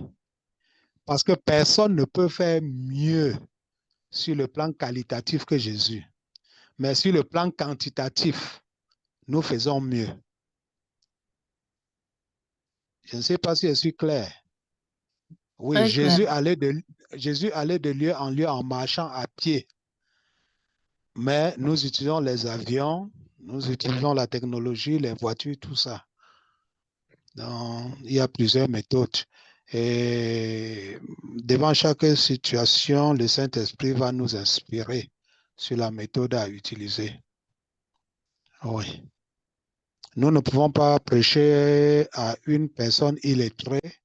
parce que personne ne peut faire mieux sur le plan qualitatif que Jésus. Mais sur le plan quantitatif, nous faisons mieux. Je ne sais pas si je suis clair. Oui, Très clair. Jésus allait de lieu en lieu en marchant à pied. Mais nous utilisons les avions, nous utilisons la technologie, les voitures, tout ça. Donc, il y a plusieurs méthodes. Et devant chaque situation, le Saint-Esprit va nous inspirer sur la méthode à utiliser. Oui. Nous ne pouvons pas prêcher à une personne illettrée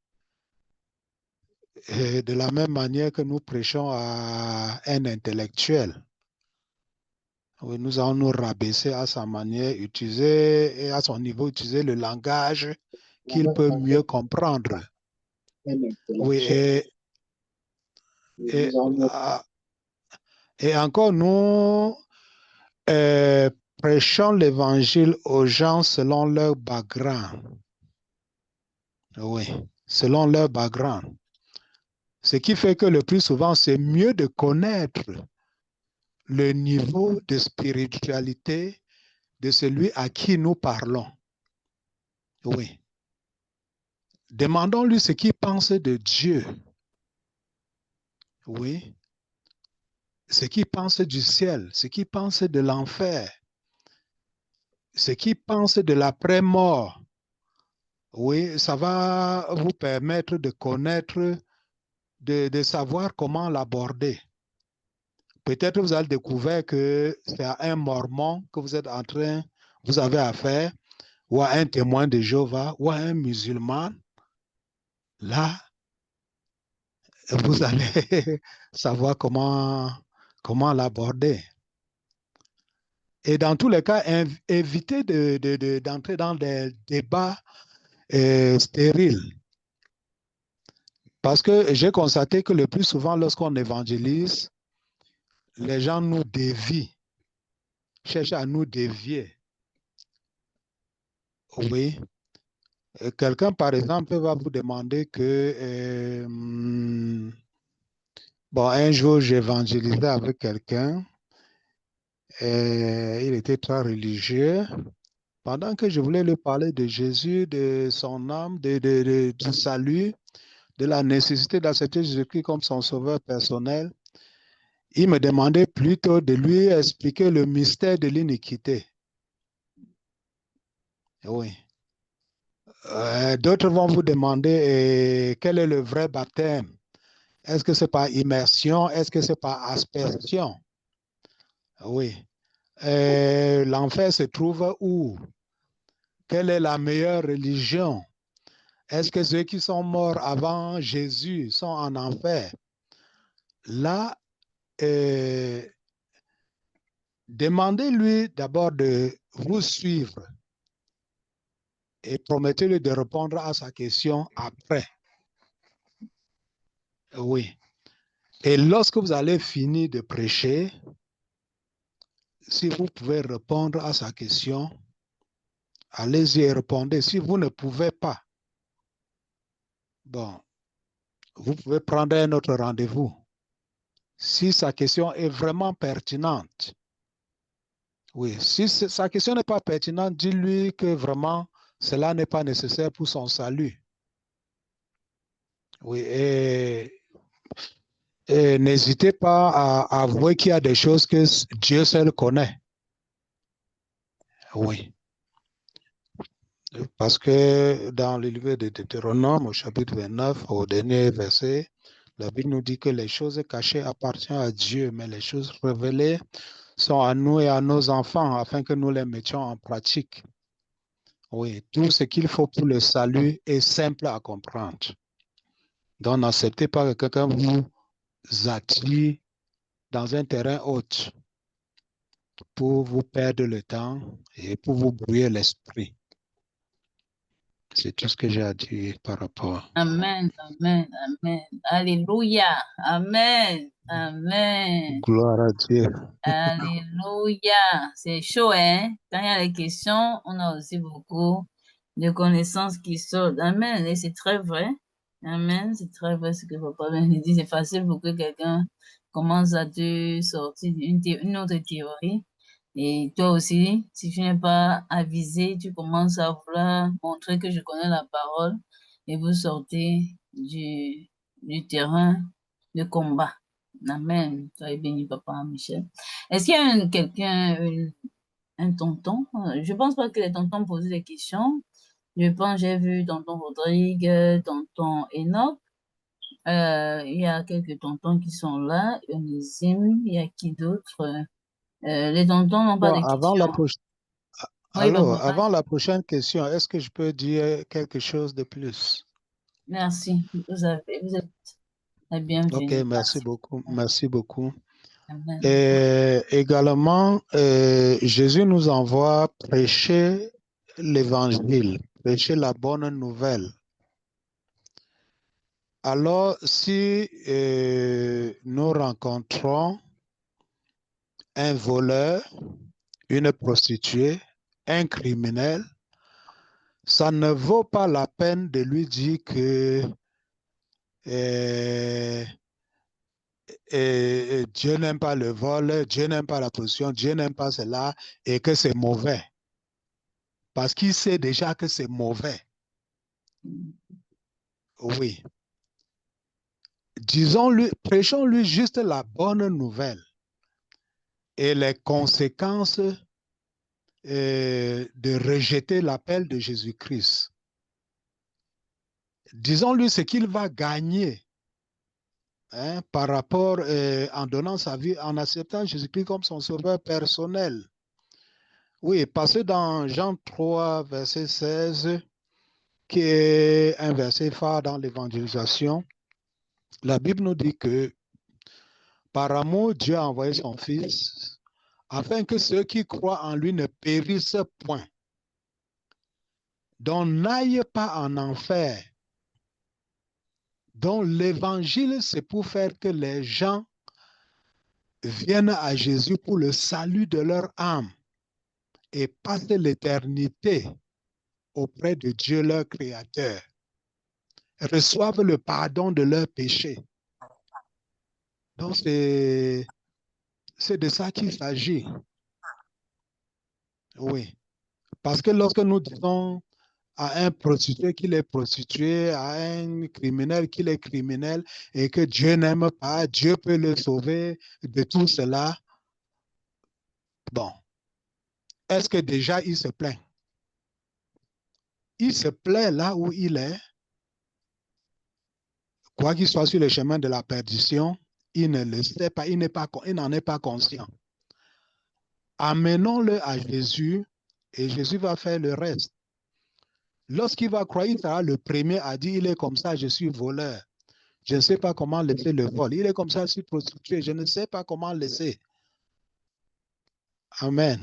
de la même manière que nous prêchons à un intellectuel. Oui, nous allons nous rabaisser à sa manière, utiliser et à son niveau, utiliser le langage qu'il peut mieux comprendre. Oui, et encore, nous prêchons l'évangile aux gens selon leur background. Oui, selon leur background. Ce qui fait que le plus souvent, c'est mieux de connaître le niveau de spiritualité de celui à qui nous parlons. Oui. Demandons-lui ce qu'il pense de Dieu. Oui. Ce qu'il pense du ciel, ce qu'il pense de l'enfer, ce qu'il pense de l'après-mort. Oui, ça va vous permettre de connaître, de savoir comment l'aborder. Peut-être vous allez découvrir que c'est à un mormon que vous avez affaire, ou à un témoin de Jéhovah, ou à un musulman. Là, vous allez savoir comment l'aborder. Et dans tous les cas, évitez d'entrer dans des débats stériles. Parce que j'ai constaté que le plus souvent, lorsqu'on évangélise, les gens nous dévient, cherchent à nous dévier. Oui. Quelqu'un, par exemple, va vous demander que, bon, un jour, j'évangélisais avec quelqu'un, il était très religieux. Pendant que je voulais lui parler de Jésus, de son âme, du salut, de la nécessité d'accepter Jésus-Christ comme son sauveur personnel, il me demandait plutôt de lui expliquer le mystère de l'iniquité. Oui. D'autres vont vous demander quel est le vrai baptême. Est-ce que c'est par immersion? Est-ce que c'est par aspersion? Oui. L'enfer se trouve où? Quelle est la meilleure religion? Est-ce que ceux qui sont morts avant Jésus sont en enfer? Là, demandez-lui d'abord de vous suivre et promettez-lui de répondre à sa question après. Oui. Et lorsque vous allez finir de prêcher, si vous pouvez répondre à sa question, allez-y et répondez. Si vous ne pouvez pas, bon, vous pouvez prendre un autre rendez-vous. Si sa question est vraiment pertinente, oui, si sa question n'est pas pertinente, dis-lui que vraiment, cela n'est pas nécessaire pour son salut. Oui, et n'hésitez pas à avouer qu'il y a des choses que Dieu seul connaît. Oui. Parce que dans le livre de Deutéronome, au chapitre 29, au dernier verset, la Bible nous dit que les choses cachées appartiennent à Dieu, mais les choses révélées sont à nous et à nos enfants afin que nous les mettions en pratique. Oui, tout ce qu'il faut pour le salut est simple à comprendre. Donc, n'acceptez pas que quelqu'un vous attire dans un terrain haute pour vous perdre le temps et pour vous brouiller l'esprit. C'est tout ce que j'ai à dire par rapport. Amen, amen, amen. Alléluia. Amen, amen. Gloire à Dieu. Alléluia. C'est chaud, hein? Quand il y a des questions, on a aussi beaucoup de connaissances qui sortent. Amen. Et c'est très vrai. Amen. C'est très vrai ce que Papa vient de dire. C'est facile pour que quelqu'un commence à te sortir une autre théorie. Et toi aussi, si tu n'es pas avisé, tu commences à vouloir montrer que je connais la parole et vous sortez du terrain de combat. Amen. Soyez béni, Papa Michel. Est-ce qu'il y a quelqu'un, un tonton? Je pense pas que les tontons posent des questions. Je pense, j'ai vu tonton Rodrigue, tonton Enoch. Il y a quelques tontons qui sont là. Onésime, il y a qui d'autre? Les tontons n'ont pas Bon, de questions. Oui, alors, papa. avant la prochaine question, est-ce que je peux dire quelque chose de plus? Merci. Vous êtes la bienvenue. Ok, merci beaucoup. Merci beaucoup. Amen. Et également, Jésus nous envoie prêcher l'évangile. prêcher la bonne nouvelle. Alors, si nous rencontrons un voleur, une prostituée, un criminel, ça ne vaut pas la peine de lui dire que Dieu n'aime pas le vol, Dieu n'aime pas la prostitution, Dieu n'aime pas cela et que c'est mauvais. Parce qu'il sait déjà que c'est mauvais. Oui. Disons-lui, prêchons-lui juste la bonne nouvelle et les conséquences de rejeter l'appel de Jésus-Christ. Disons-lui ce qu'il va gagner par rapport en donnant sa vie, en acceptant Jésus-Christ comme son sauveur personnel. Oui, parce que dans Jean 3, verset 16, qui est un verset phare dans l'évangélisation, la Bible nous dit que par amour, Dieu a envoyé son Fils afin que ceux qui croient en lui ne périssent point, donc n'aillent pas en enfer. Donc l'évangile, c'est pour faire que les gens viennent à Jésus pour le salut de leur âme et passent l'éternité auprès de Dieu leur Créateur, reçoivent le pardon de leurs péchés. Donc c'est de ça qu'il s'agit. Oui. Parce que lorsque nous disons à un prostitué qu'il est prostitué, à un criminel qu'il est criminel, et que Dieu n'aime pas, Dieu peut le sauver de tout cela. Bon, est-ce que déjà il se plaint? Il se plaint là où il est. Quoi qu'il soit sur le chemin de la perdition, il ne le sait pas, il n'en est pas conscient. Amenons-le à Jésus et Jésus va faire le reste. Lorsqu'il va croire, il sera le premier à dire, il est comme ça, je suis voleur. Je ne sais pas comment laisser le vol. Il est comme ça, je suis prostitué. Je ne sais pas comment laisser. Amen.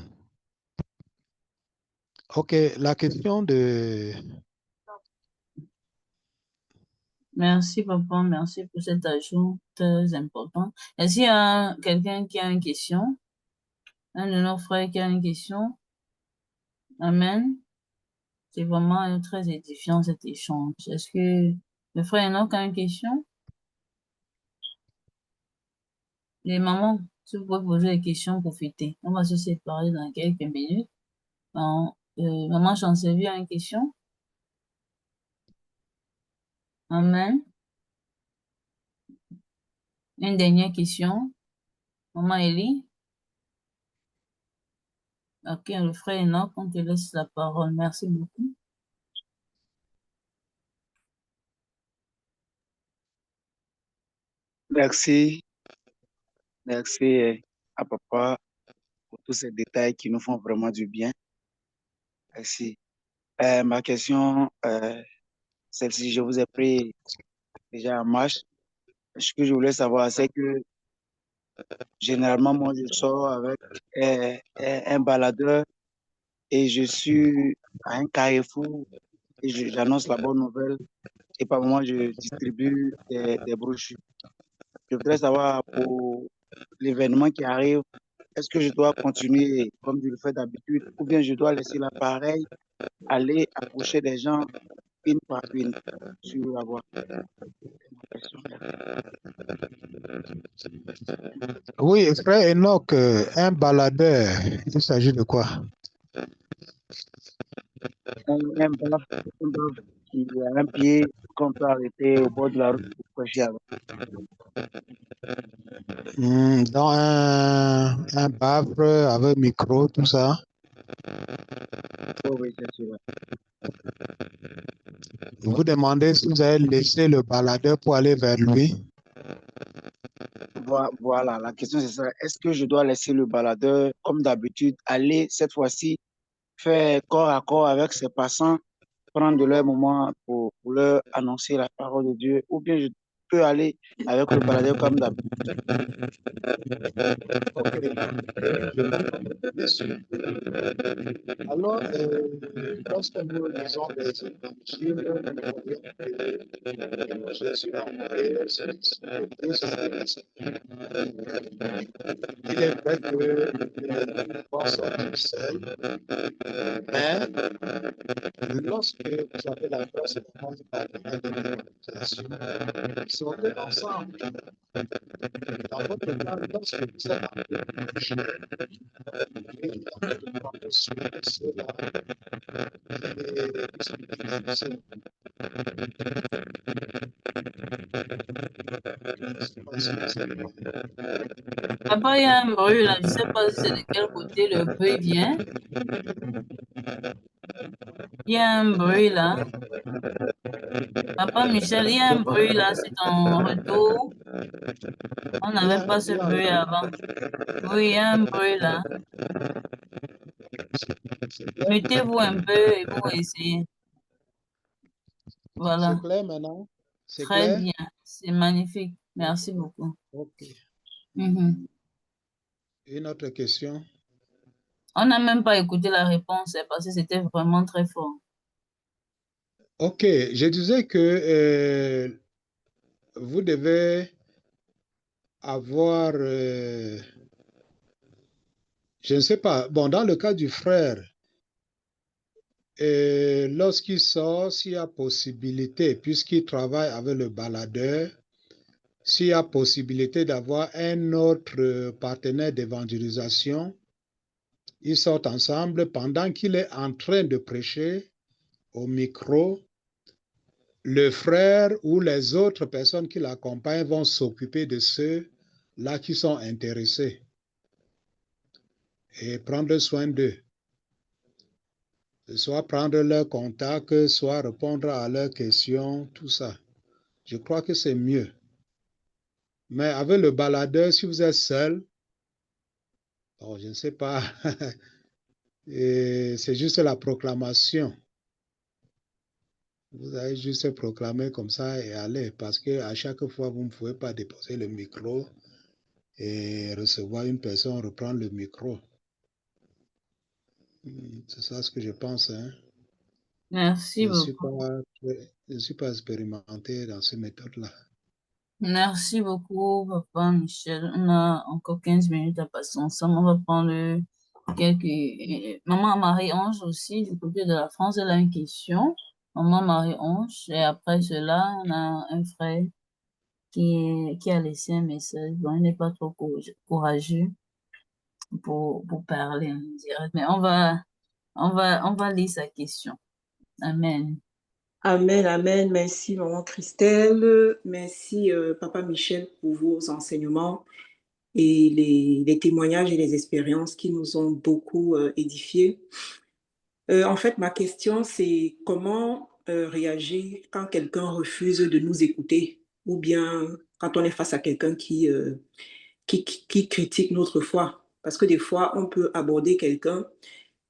OK, la question de... Merci, papa. Merci pour cet ajout très important. Est-ce qu'il y a quelqu'un qui a une question? Un de nos frères qui a une question? Amen. C'est vraiment très édifiant cet échange. Est-ce que le frère Enoch a une question? Les mamans, si vous pouvez poser des questions, profitez. On va se séparer dans quelques minutes. Maman Chancevier a une question? Amen. Une dernière question. Maman Elie? Ok, le frère Enoch, on te laisse la parole. Merci beaucoup. Merci. Merci à papa pour tous ces détails qui nous font vraiment du bien. Merci. Ma question, celle-ci, je vous ai pris déjà en marche. Ce que je voulais savoir, c'est que généralement, moi, je sors avec un baladeur et je suis à un carrefour et j'annonce la bonne nouvelle et par moment, je distribue des brochures. Je voudrais savoir pour l'événement qui arrive, est-ce que je dois continuer comme je le fais d'habitude ou bien je dois laisser l'appareil aller approcher des gens une par une sur la voie? Oui, frère Enoch, un baladeur, il s'agit de quoi? Un brave qui a un pied qu'on peut arrêter au bord de la route pour prêcher avec. Dans un bavre avec micro, tout ça. Oh oui, c'est sûr. Vous demandez si vous avez laissé le baladeur pour aller vers lui. Voilà, la question c'est ça. Est-ce que je dois laisser le baladeur, comme d'habitude, aller cette fois-ci faire corps à corps avec ses passants, prendre leur moment pour leur annoncer la parole de Dieu, ou bien peux aller avec le baladeur comme d'habitude. Alors, lorsque nous lisons les évangiles, Jésus a envoyé ses disciples tous à il est vrai que nous pouvons sortir seuls, mais lorsque vous avez la grâce de prendre part à l'évangélisation, sortez ensemble. Dans votre cas, lorsque vous êtes en péché, Papa, il y a un bruit là, je ne sais pas si c'est de quel côté le bruit vient. Il y a un bruit là. Papa Michel, il y a un bruit là, c'est ton retour. On n'avait pas ce bruit avant. Oui, il y a un bruit là. Mettez-vous un peu et vous essayez. Voilà. C'est clair maintenant? C'est Très clair? bien. C'est magnifique. Merci beaucoup. Ok. Mhm. Une autre question? On n'a même pas écouté la réponse parce que c'était vraiment très fort. Ok, je disais que vous devez avoir, je ne sais pas, bon, dans le cas du frère, lorsqu'il sort, s'il y a possibilité, puisqu'il travaille avec le baladeur, s'il y a possibilité d'avoir un autre partenaire d'évangélisation, ils sortent ensemble pendant qu'il est en train de prêcher au micro. Le frère ou les autres personnes qui l'accompagnent vont s'occuper de ceux-là qui sont intéressés et prendre soin d'eux. Soit prendre leur contact, soit répondre à leurs questions, tout ça. Je crois que c'est mieux. Mais avec le baladeur, si vous êtes seul, bon, je ne sais pas, c'est juste la proclamation. Vous allez juste proclamer comme ça et aller, parce qu'à chaque fois, vous ne pouvez pas déposer le micro et recevoir une personne, reprendre le micro. C'est ça ce que je pense. Hein. Merci Je beaucoup. ne suis pas expérimenté dans ces méthodes-là. Merci beaucoup, Papa Michel. On a encore 15 minutes à passer ensemble. On va prendre quelques... Maman Marie-Ange aussi, du côté de la France, elle a une question. Maman Marie-Ange. Et après cela, on a un frère qui a laissé un message. Bon, il n'est pas trop courageux pour parler en direct, mais on va lire sa question. Amen. Amen, amen. Merci, maman Christelle. Merci, papa Michel, pour vos enseignements et les témoignages et les expériences qui nous ont beaucoup édifiés. En fait, ma question, c'est comment réagir quand quelqu'un refuse de nous écouter ou bien quand on est face à quelqu'un qui critique notre foi. Parce que des fois, on peut aborder quelqu'un.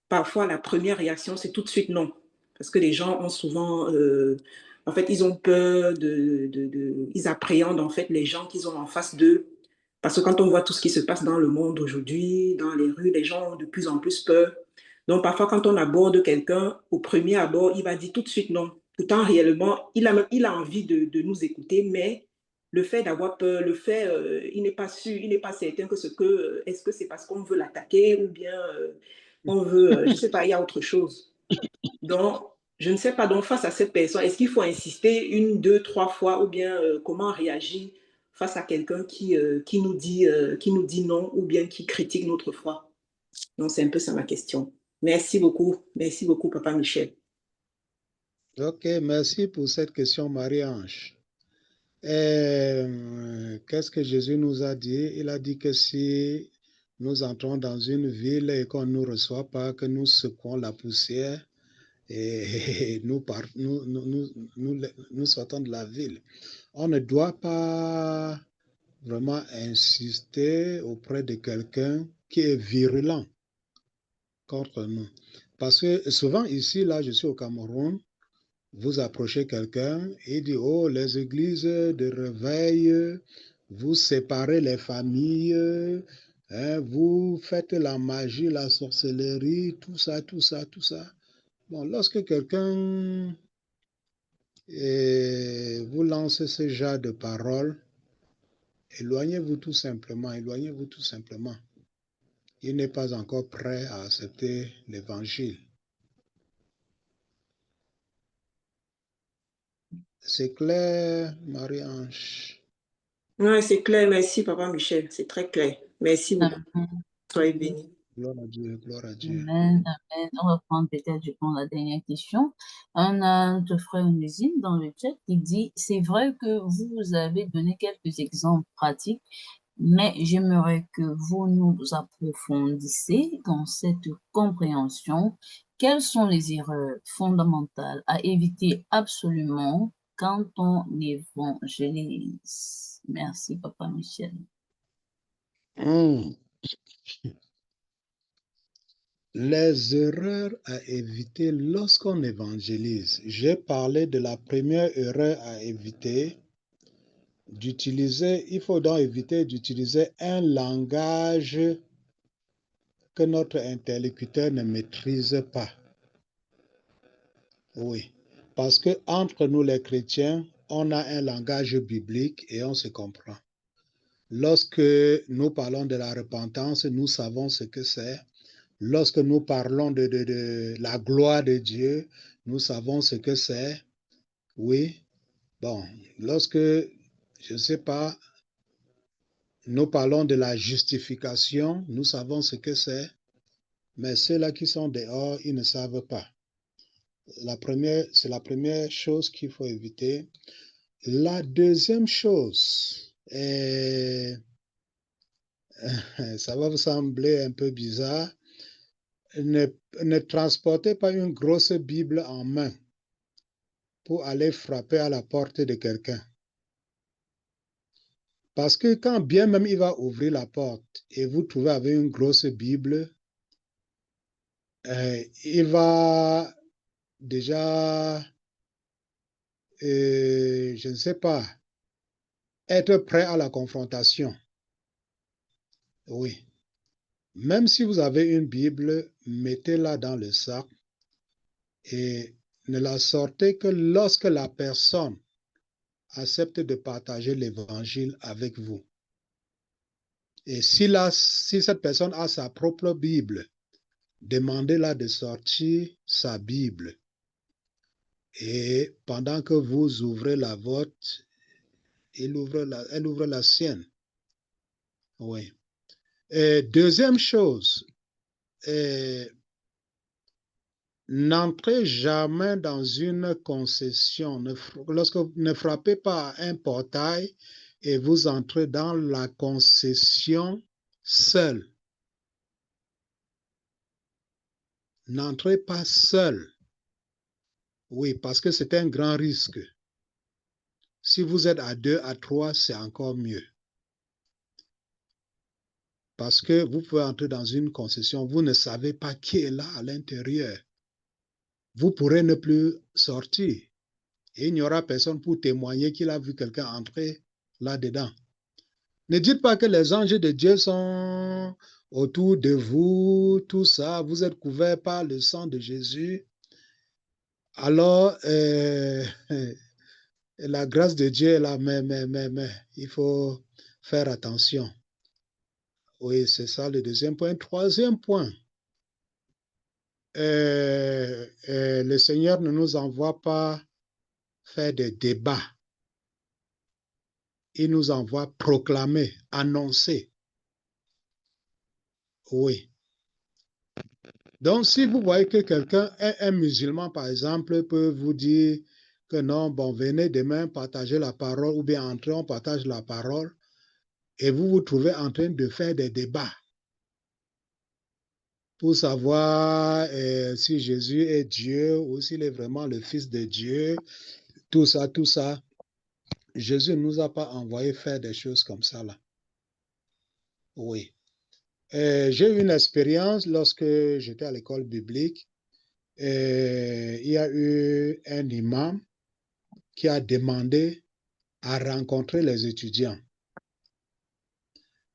Parfois, la première réaction, c'est tout de suite non. Parce que les gens ont souvent, en fait, ils ont peur ils appréhendent en fait les gens qu'ils ont en face d'eux. Parce que quand on voit tout ce qui se passe dans le monde aujourd'hui, dans les rues, les gens ont de plus en plus peur. Donc, parfois, quand on aborde quelqu'un, au premier abord, il va dire tout de suite non. Pourtant, réellement, il a envie de nous écouter, mais le fait d'avoir peur, il n'est pas sûr, il n'est pas certain est-ce que c'est parce qu'on veut l'attaquer ou bien on veut, je ne sais pas, il y a autre chose. Donc, je ne sais pas, donc face à cette personne, est-ce qu'il faut insister une, deux, trois fois ou bien comment réagir face à quelqu'un qui nous dit non ou bien qui critique notre foi? Donc, c'est un peu ça ma question. Merci beaucoup, Papa Michel. Ok, merci pour cette question, Marie-Ange. Qu'est-ce que Jésus nous a dit? Il a dit que si nous entrons dans une ville et qu'on ne nous reçoit pas, que nous secouons la poussière et nous sortons de la ville. On ne doit pas vraiment insister auprès de quelqu'un qui est virulent contre nous. Parce que souvent ici, là, je suis au Cameroun, Vous approchez quelqu'un et dit, oh, les églises de réveil, vous séparez les familles, hein, vous faites la magie, la sorcellerie, tout ça, tout ça, tout ça. Bon, lorsque quelqu'un vous lance ce genre de paroles, éloignez-vous tout simplement, éloignez-vous tout simplement. Il n'est pas encore prêt à accepter l'évangile. C'est clair, Marie-Ange? Oui, c'est clair. Merci, Papa Michel. C'est très clair. Merci beaucoup. Amen. Soyez bénis. Gloire à Dieu, gloire à Dieu. Amen, amen. On va prendre peut-être, je prends la dernière question. On a notre frère Onésime dans le chat qui dit, c'est vrai que vous avez donné quelques exemples pratiques, mais j'aimerais que vous nous approfondissiez dans cette compréhension. Quelles sont les erreurs fondamentales à éviter absolument quand on évangélise? Merci, Papa Michel. Les erreurs à éviter lorsqu'on évangélise. J'ai parlé de la première erreur à éviter, il faut donc éviter d'utiliser un langage que notre interlocuteur ne maîtrise pas. Oui, parce que entre nous les chrétiens, on a un langage biblique et on se comprend. Lorsque nous parlons de la repentance, nous savons ce que c'est. Lorsque nous parlons de la gloire de Dieu, nous savons ce que c'est. Oui, bon, lorsque, je ne sais pas, nous parlons de la justification, nous savons ce que c'est, mais ceux-là qui sont dehors, ils ne savent pas. C'est la première chose qu'il faut éviter. La deuxième chose, ça va vous sembler un peu bizarre, ne transportez pas une grosse Bible en main pour aller frapper à la porte de quelqu'un. Parce que quand bien même il va ouvrir la porte et vous trouvez avec une grosse Bible, il va déjà, je ne sais pas, être prêt à la confrontation. Oui. Même si vous avez une Bible, mettez-la dans le sac et ne la sortez que lorsque la personne accepte de partager l'évangile avec vous. Et si cette personne a sa propre Bible, demandez-la de sortir sa Bible. Et pendant que vous ouvrez la vôtre, elle ouvre la sienne. Oui. Et deuxième chose, n'entrez jamais dans une concession. Ne frappez pas à un portail et vous entrez dans la concession seul. N'entrez pas seul. Oui, parce que c'est un grand risque. Si vous êtes à 2, à 3, c'est encore mieux. Parce que vous pouvez entrer dans une concession, vous ne savez pas qui est là à l'intérieur. Vous pourrez ne plus sortir. Et il n'y aura personne pour témoigner qu'il a vu quelqu'un entrer là-dedans. Ne dites pas que les anges de Dieu sont autour de vous, tout ça, vous êtes couverts par le sang de Jésus. Alors, la grâce de Dieu est là, mais, il faut faire attention. Oui, c'est ça le deuxième point. Troisième point, le Seigneur ne nous envoie pas faire des débats. Il nous envoie proclamer, annoncer. Oui. Donc, si vous voyez que quelqu'un, un musulman par exemple, peut vous dire que non, bon, venez demain partager la parole, ou bien entrez, on partage la parole, et vous vous trouvez en train de faire des débats pour savoir si Jésus est Dieu ou s'il est vraiment le Fils de Dieu, tout ça, tout ça. Jésus ne nous a pas envoyé faire des choses comme ça là. Oui. J'ai eu une expérience lorsque j'étais à l'école biblique. il y a eu un imam qui a demandé à rencontrer les étudiants.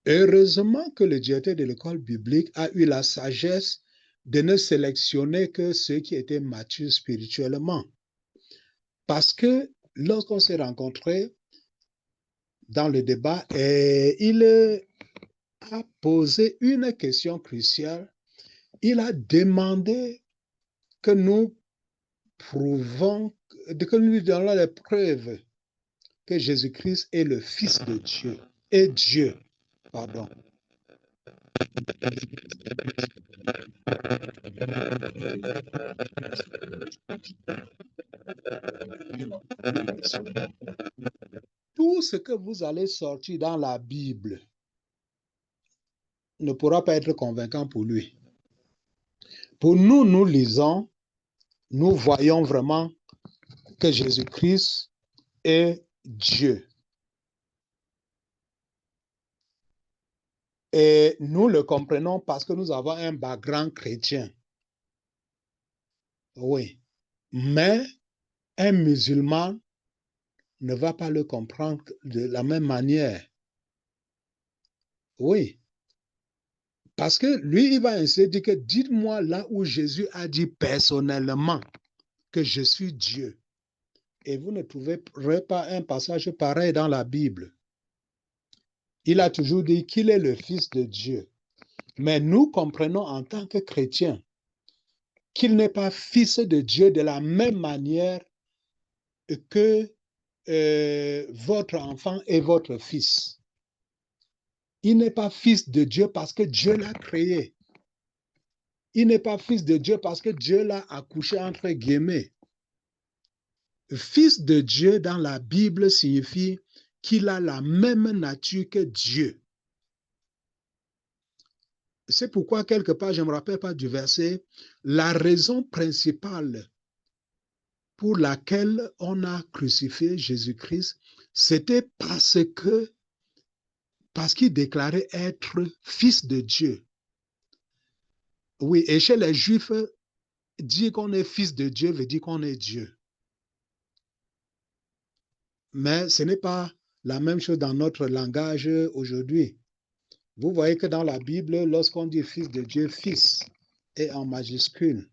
Heureusement que le directeur de l'école biblique a eu la sagesse de ne sélectionner que ceux qui étaient matures spirituellement. Parce que lorsqu'on s'est rencontrés dans le débat, il a posé une question cruciale. Il a demandé que nous prouvons, que nous lui donnons les preuves que Jésus-Christ est le Fils de Dieu, est Dieu, pardon. Tout ce que vous allez sortir dans la Bible ne pourra pas être convaincant pour lui. Pour nous, nous lisons, nous voyons vraiment que Jésus-Christ est Dieu. Et nous le comprenons parce que nous avons un background chrétien. Oui. Mais un musulman ne va pas le comprendre de la même manière. Oui. Parce que lui, il va ainsi dire que dites-moi là où Jésus a dit personnellement que je suis Dieu. Et vous ne trouverez pas un passage pareil dans la Bible. Il a toujours dit qu'il est le Fils de Dieu. Mais nous comprenons en tant que chrétiens qu'il n'est pas Fils de Dieu de la même manière que votre enfant est votre fils. Il n'est pas Fils de Dieu parce que Dieu l'a créé. Il n'est pas Fils de Dieu parce que Dieu l'a accouché entre guillemets. Fils de Dieu dans la Bible signifie qu'il a la même nature que Dieu. C'est pourquoi, quelque part, je ne me rappelle pas du verset, la raison principale pour laquelle on a crucifié Jésus-Christ, c'était parce qu'il déclarait être Fils de Dieu. Oui, et chez les Juifs, dire qu'on est Fils de Dieu veut dire qu'on est Dieu. Mais ce n'est pas la même chose dans notre langage aujourd'hui. Vous voyez que dans la Bible, lorsqu'on dit Fils de Dieu, Fils est en majuscule.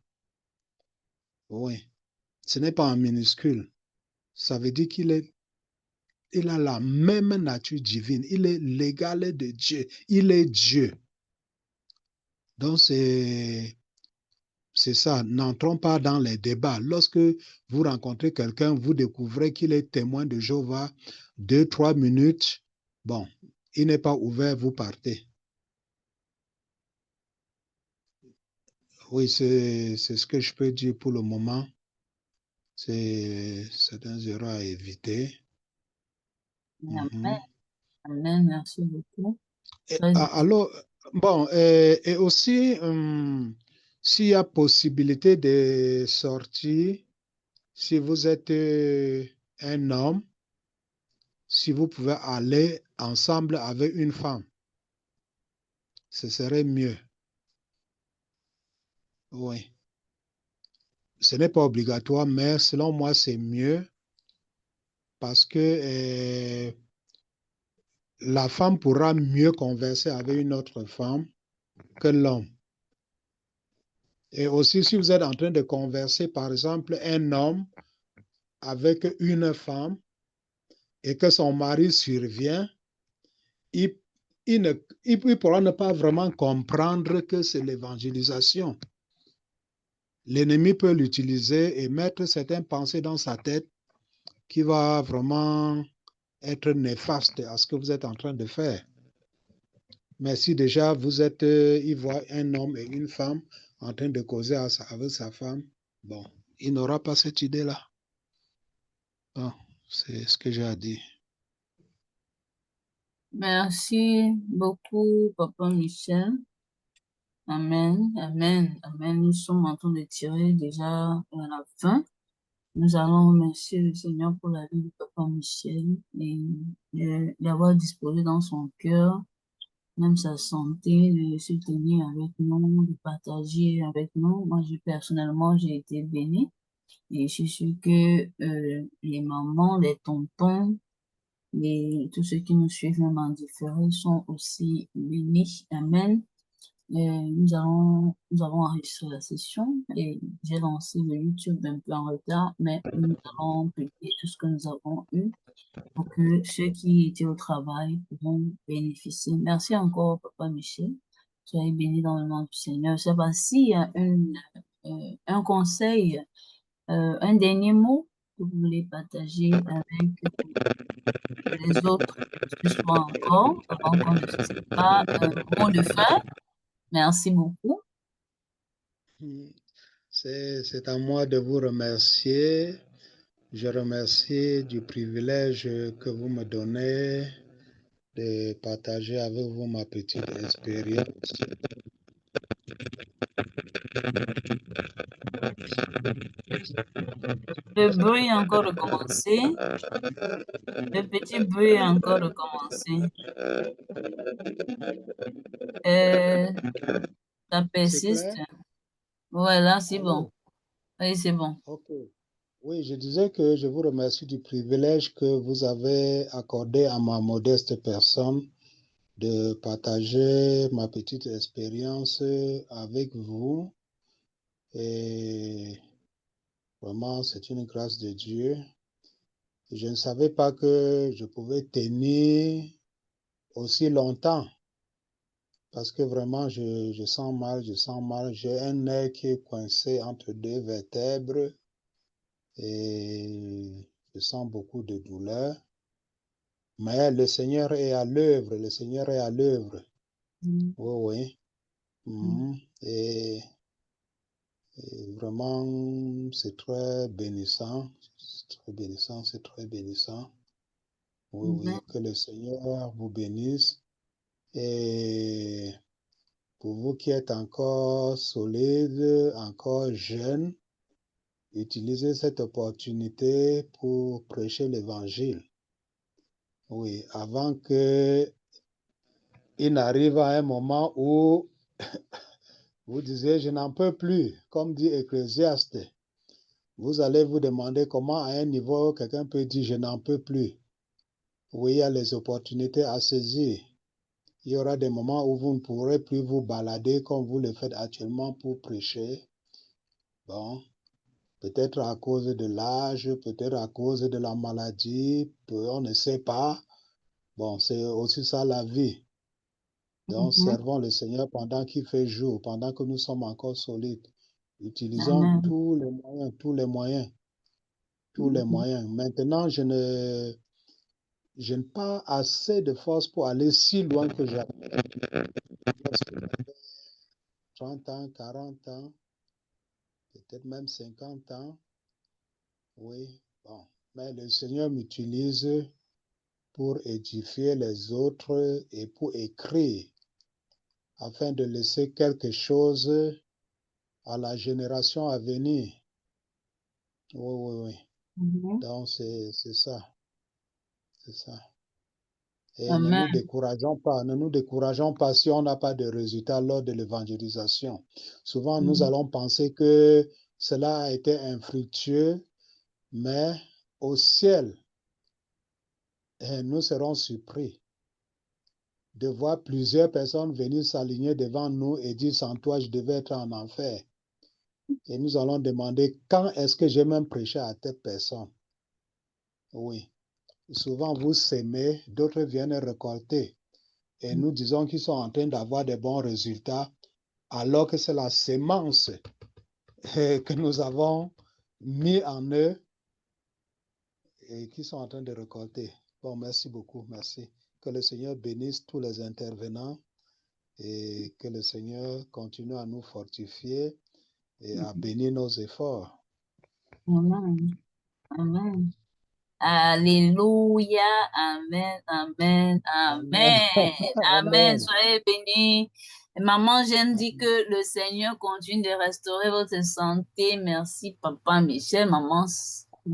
Oui, ce n'est pas en minuscule. Ça veut dire qu'il a la même nature divine. Il est l'égal de Dieu. Il est Dieu. Donc c'est ça. N'entrons pas dans les débats. Lorsque vous rencontrez quelqu'un, vous découvrez qu'il est témoin de Jéhovah, 2-3 minutes. Bon, il n'est pas ouvert, vous partez. Oui, c'est ce que je peux dire pour le moment. C'est un erreur à éviter. Amen. Amen. Merci beaucoup. Alors, bon, et aussi, s'il y a possibilité de sortir, si vous êtes un homme, si vous pouvez aller ensemble avec une femme, ce serait mieux. Oui. Ce n'est pas obligatoire, mais selon moi, c'est mieux parce que la femme pourra mieux converser avec une autre femme que l'homme. Et aussi, si vous êtes en train de converser, par exemple, un homme avec une femme et que son mari survient, il pourra ne pas vraiment comprendre que c'est l'évangélisation. L'ennemi peut l'utiliser et mettre certaines pensées dans sa tête qui va vraiment être néfaste à ce que vous êtes en train de faire. Mais si déjà vous êtes, il voit un homme et une femme en train de causer avec sa femme, bon, il n'aura pas cette idée-là. Bon, c'est ce que j'ai à dire. Merci beaucoup, Papa Michel. Amen, amen, amen. Nous sommes en train de tirer déjà à la fin. Nous allons remercier le Seigneur pour la vie de Papa Michel et d'avoir disposé dans son cœur même sa santé, de se tenir avec nous, de partager avec nous. Moi, personnellement, j'ai été bénie et je suis sûre que les mamans, les tontons, tous ceux qui nous suivent même en différé sont aussi bénis. Amen. Nous avons enregistré la session et j'ai lancé le YouTube un peu en retard, mais nous allons publier tout ce que nous avons eu pour que ceux qui étaient au travail pourront bénéficier. Merci encore, Papa Michel. Soyez bénis dans le nom du Seigneur. Je sais pas s'il y a un conseil, un dernier mot que vous voulez partager avec les autres ce soir encore, avant qu'on ne se sépare. Un mot de fin. Merci beaucoup. C'est à moi de vous remercier. Je remercie du privilège que vous me donnez de partager avec vous ma petite expérience. Le bruit a encore recommencé. Le petit bruit a encore recommencé. Ça C'est persiste. clair? Voilà, c'est bon. Allô? Oui, c'est bon. Ok. Oui, je disais que je vous remercie du privilège que vous avez accordé à ma modeste personne de partager ma petite expérience avec vous. Et vraiment, c'est une grâce de Dieu. Je ne savais pas que je pouvais tenir aussi longtemps parce que vraiment, je sens mal, je sens mal. J'ai un nez qui est coincé entre deux vertèbres et je sens beaucoup de douleur. Mais le Seigneur est à l'œuvre, le Seigneur est à l'œuvre. Mm. Oui, oui. Mm. Et vraiment, c'est très bénissant. C'est très bénissant, c'est très bénissant. Oui, Amen. oui, que le Seigneur vous bénisse. Et pour vous qui êtes encore solide, encore jeune, utilisez cette opportunité pour prêcher l'Évangile. Oui, avant que il n'arrive à un moment où vous disiez, je n'en peux plus, comme dit Ecclésiaste. Vous allez vous demander comment à un niveau quelqu'un peut dire, je n'en peux plus. Oui, il y a les opportunités à saisir. Il y aura des moments où vous ne pourrez plus vous balader comme vous le faites actuellement pour prêcher. Bon, peut-être à cause de l'âge, peut-être à cause de la maladie, on ne sait pas. Bon, c'est aussi ça la vie. Donc, Mhm. servons le Seigneur pendant qu'il fait jour, pendant que nous sommes encore solides. Utilisons Amen. tous les moyens, tous les moyens, tous les Mhm. moyens. Maintenant, je n'ai pas assez de force pour aller si loin que j'avais. 30 ans, 40 ans, peut-être même 50 ans. Oui, bon. Mais le Seigneur m'utilise pour édifier les autres et pour écrire, afin de laisser quelque chose à la génération à venir. Oui, oui, oui. Mhm. Donc, c'est ça. C'est ça. Et ne nous Amen. décourageons pas. Ne nous décourageons pas si on n'a pas de résultats lors de l'évangélisation. Souvent, nous Mhm. allons penser que cela a été infructueux, mais au ciel, nous serons surpris de voir plusieurs personnes venir s'aligner devant nous et dire, sans toi, je devais être en enfer. Et nous allons demander, quand est-ce que j'ai même prêché à telle personne? Oui. Souvent, vous s'aimez, d'autres viennent récolter. Et nous disons qu'ils sont en train d'avoir des bons résultats, alors que c'est la sémence que nous avons mis en eux et qui sont en train de récolter. Bon, merci beaucoup, merci. Que le Seigneur bénisse tous les intervenants et que le Seigneur continue à nous fortifier et à bénir nos efforts. Amen. Amen. Alléluia. Amen. Amen. Amen. Amen. Amen. Amen. Soyez bénis. Maman, j'aime dit Amen. que le Seigneur continue de restaurer votre santé. Merci, Papa Michel. Maman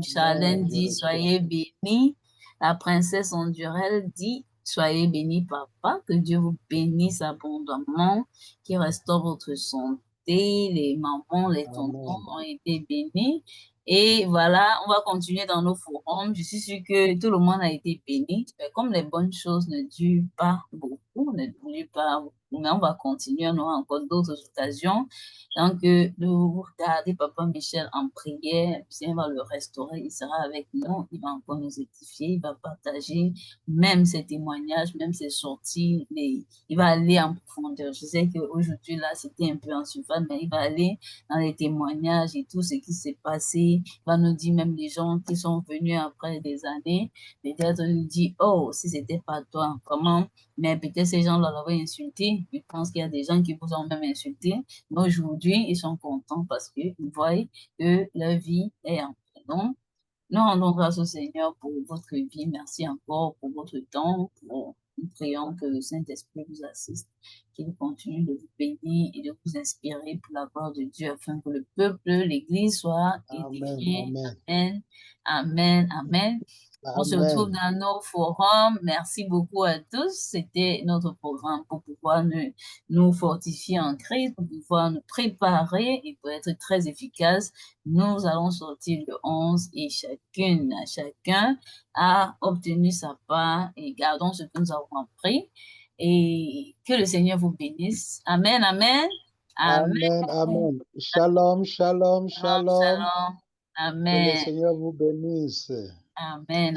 Charlène Amen. Je dit, reçois. soyez bénis. La princesse Ondurelle dit, Soyez bénis, papa. Que Dieu vous bénisse abondamment, qu'il restaure votre santé. Les mamans, les tontons ont été bénis. Et voilà, on va continuer dans nos forums. Je suis sûre que tout le monde a été béni. Mais comme les bonnes choses ne durent pas beaucoup, ne durent pas beaucoup, mais on va continuer, on aura encore d'autres occasions. Donc, nous regardez Papa Michel en prière, puis on va le restaurer, il sera avec nous, il va encore nous édifier, il va partager même ses témoignages, même ses sorties, il va aller en profondeur. Je sais qu'aujourd'hui, là, c'était un peu en surface, mais il va aller dans les témoignages et tout ce qui s'est passé. Il va nous dire même les gens qui sont venus après des années, peut-être nous dit, oh, si c'était pas toi, comment, mais peut-être ces gens-là l'avaient insulté. Je pense qu'il y a des gens qui vous ont même insulté. Mais aujourd'hui, ils sont contents parce qu'ils voient que leur vie est en pardon. Nous rendons grâce au Seigneur pour votre vie. Merci encore pour votre temps. Nous prions que le Saint-Esprit vous assiste, qu'il continue de vous bénir et de vous inspirer pour la gloire de Dieu afin que le peuple, l'Église soit édifiée. Amen. Amen. Amen. On se retrouve dans nos forums. Merci beaucoup à tous. C'était notre programme pour pouvoir nous fortifier en Christ, pour pouvoir nous préparer et pour être très efficace. Nous allons sortir le 11 et chacun a obtenu sa part et gardons ce que nous avons appris. Et que le Seigneur vous bénisse. Amen, amen. Amen, amen. Shalom, shalom, shalom. Shalom. Que le Amen. Seigneur vous bénisse. Amen.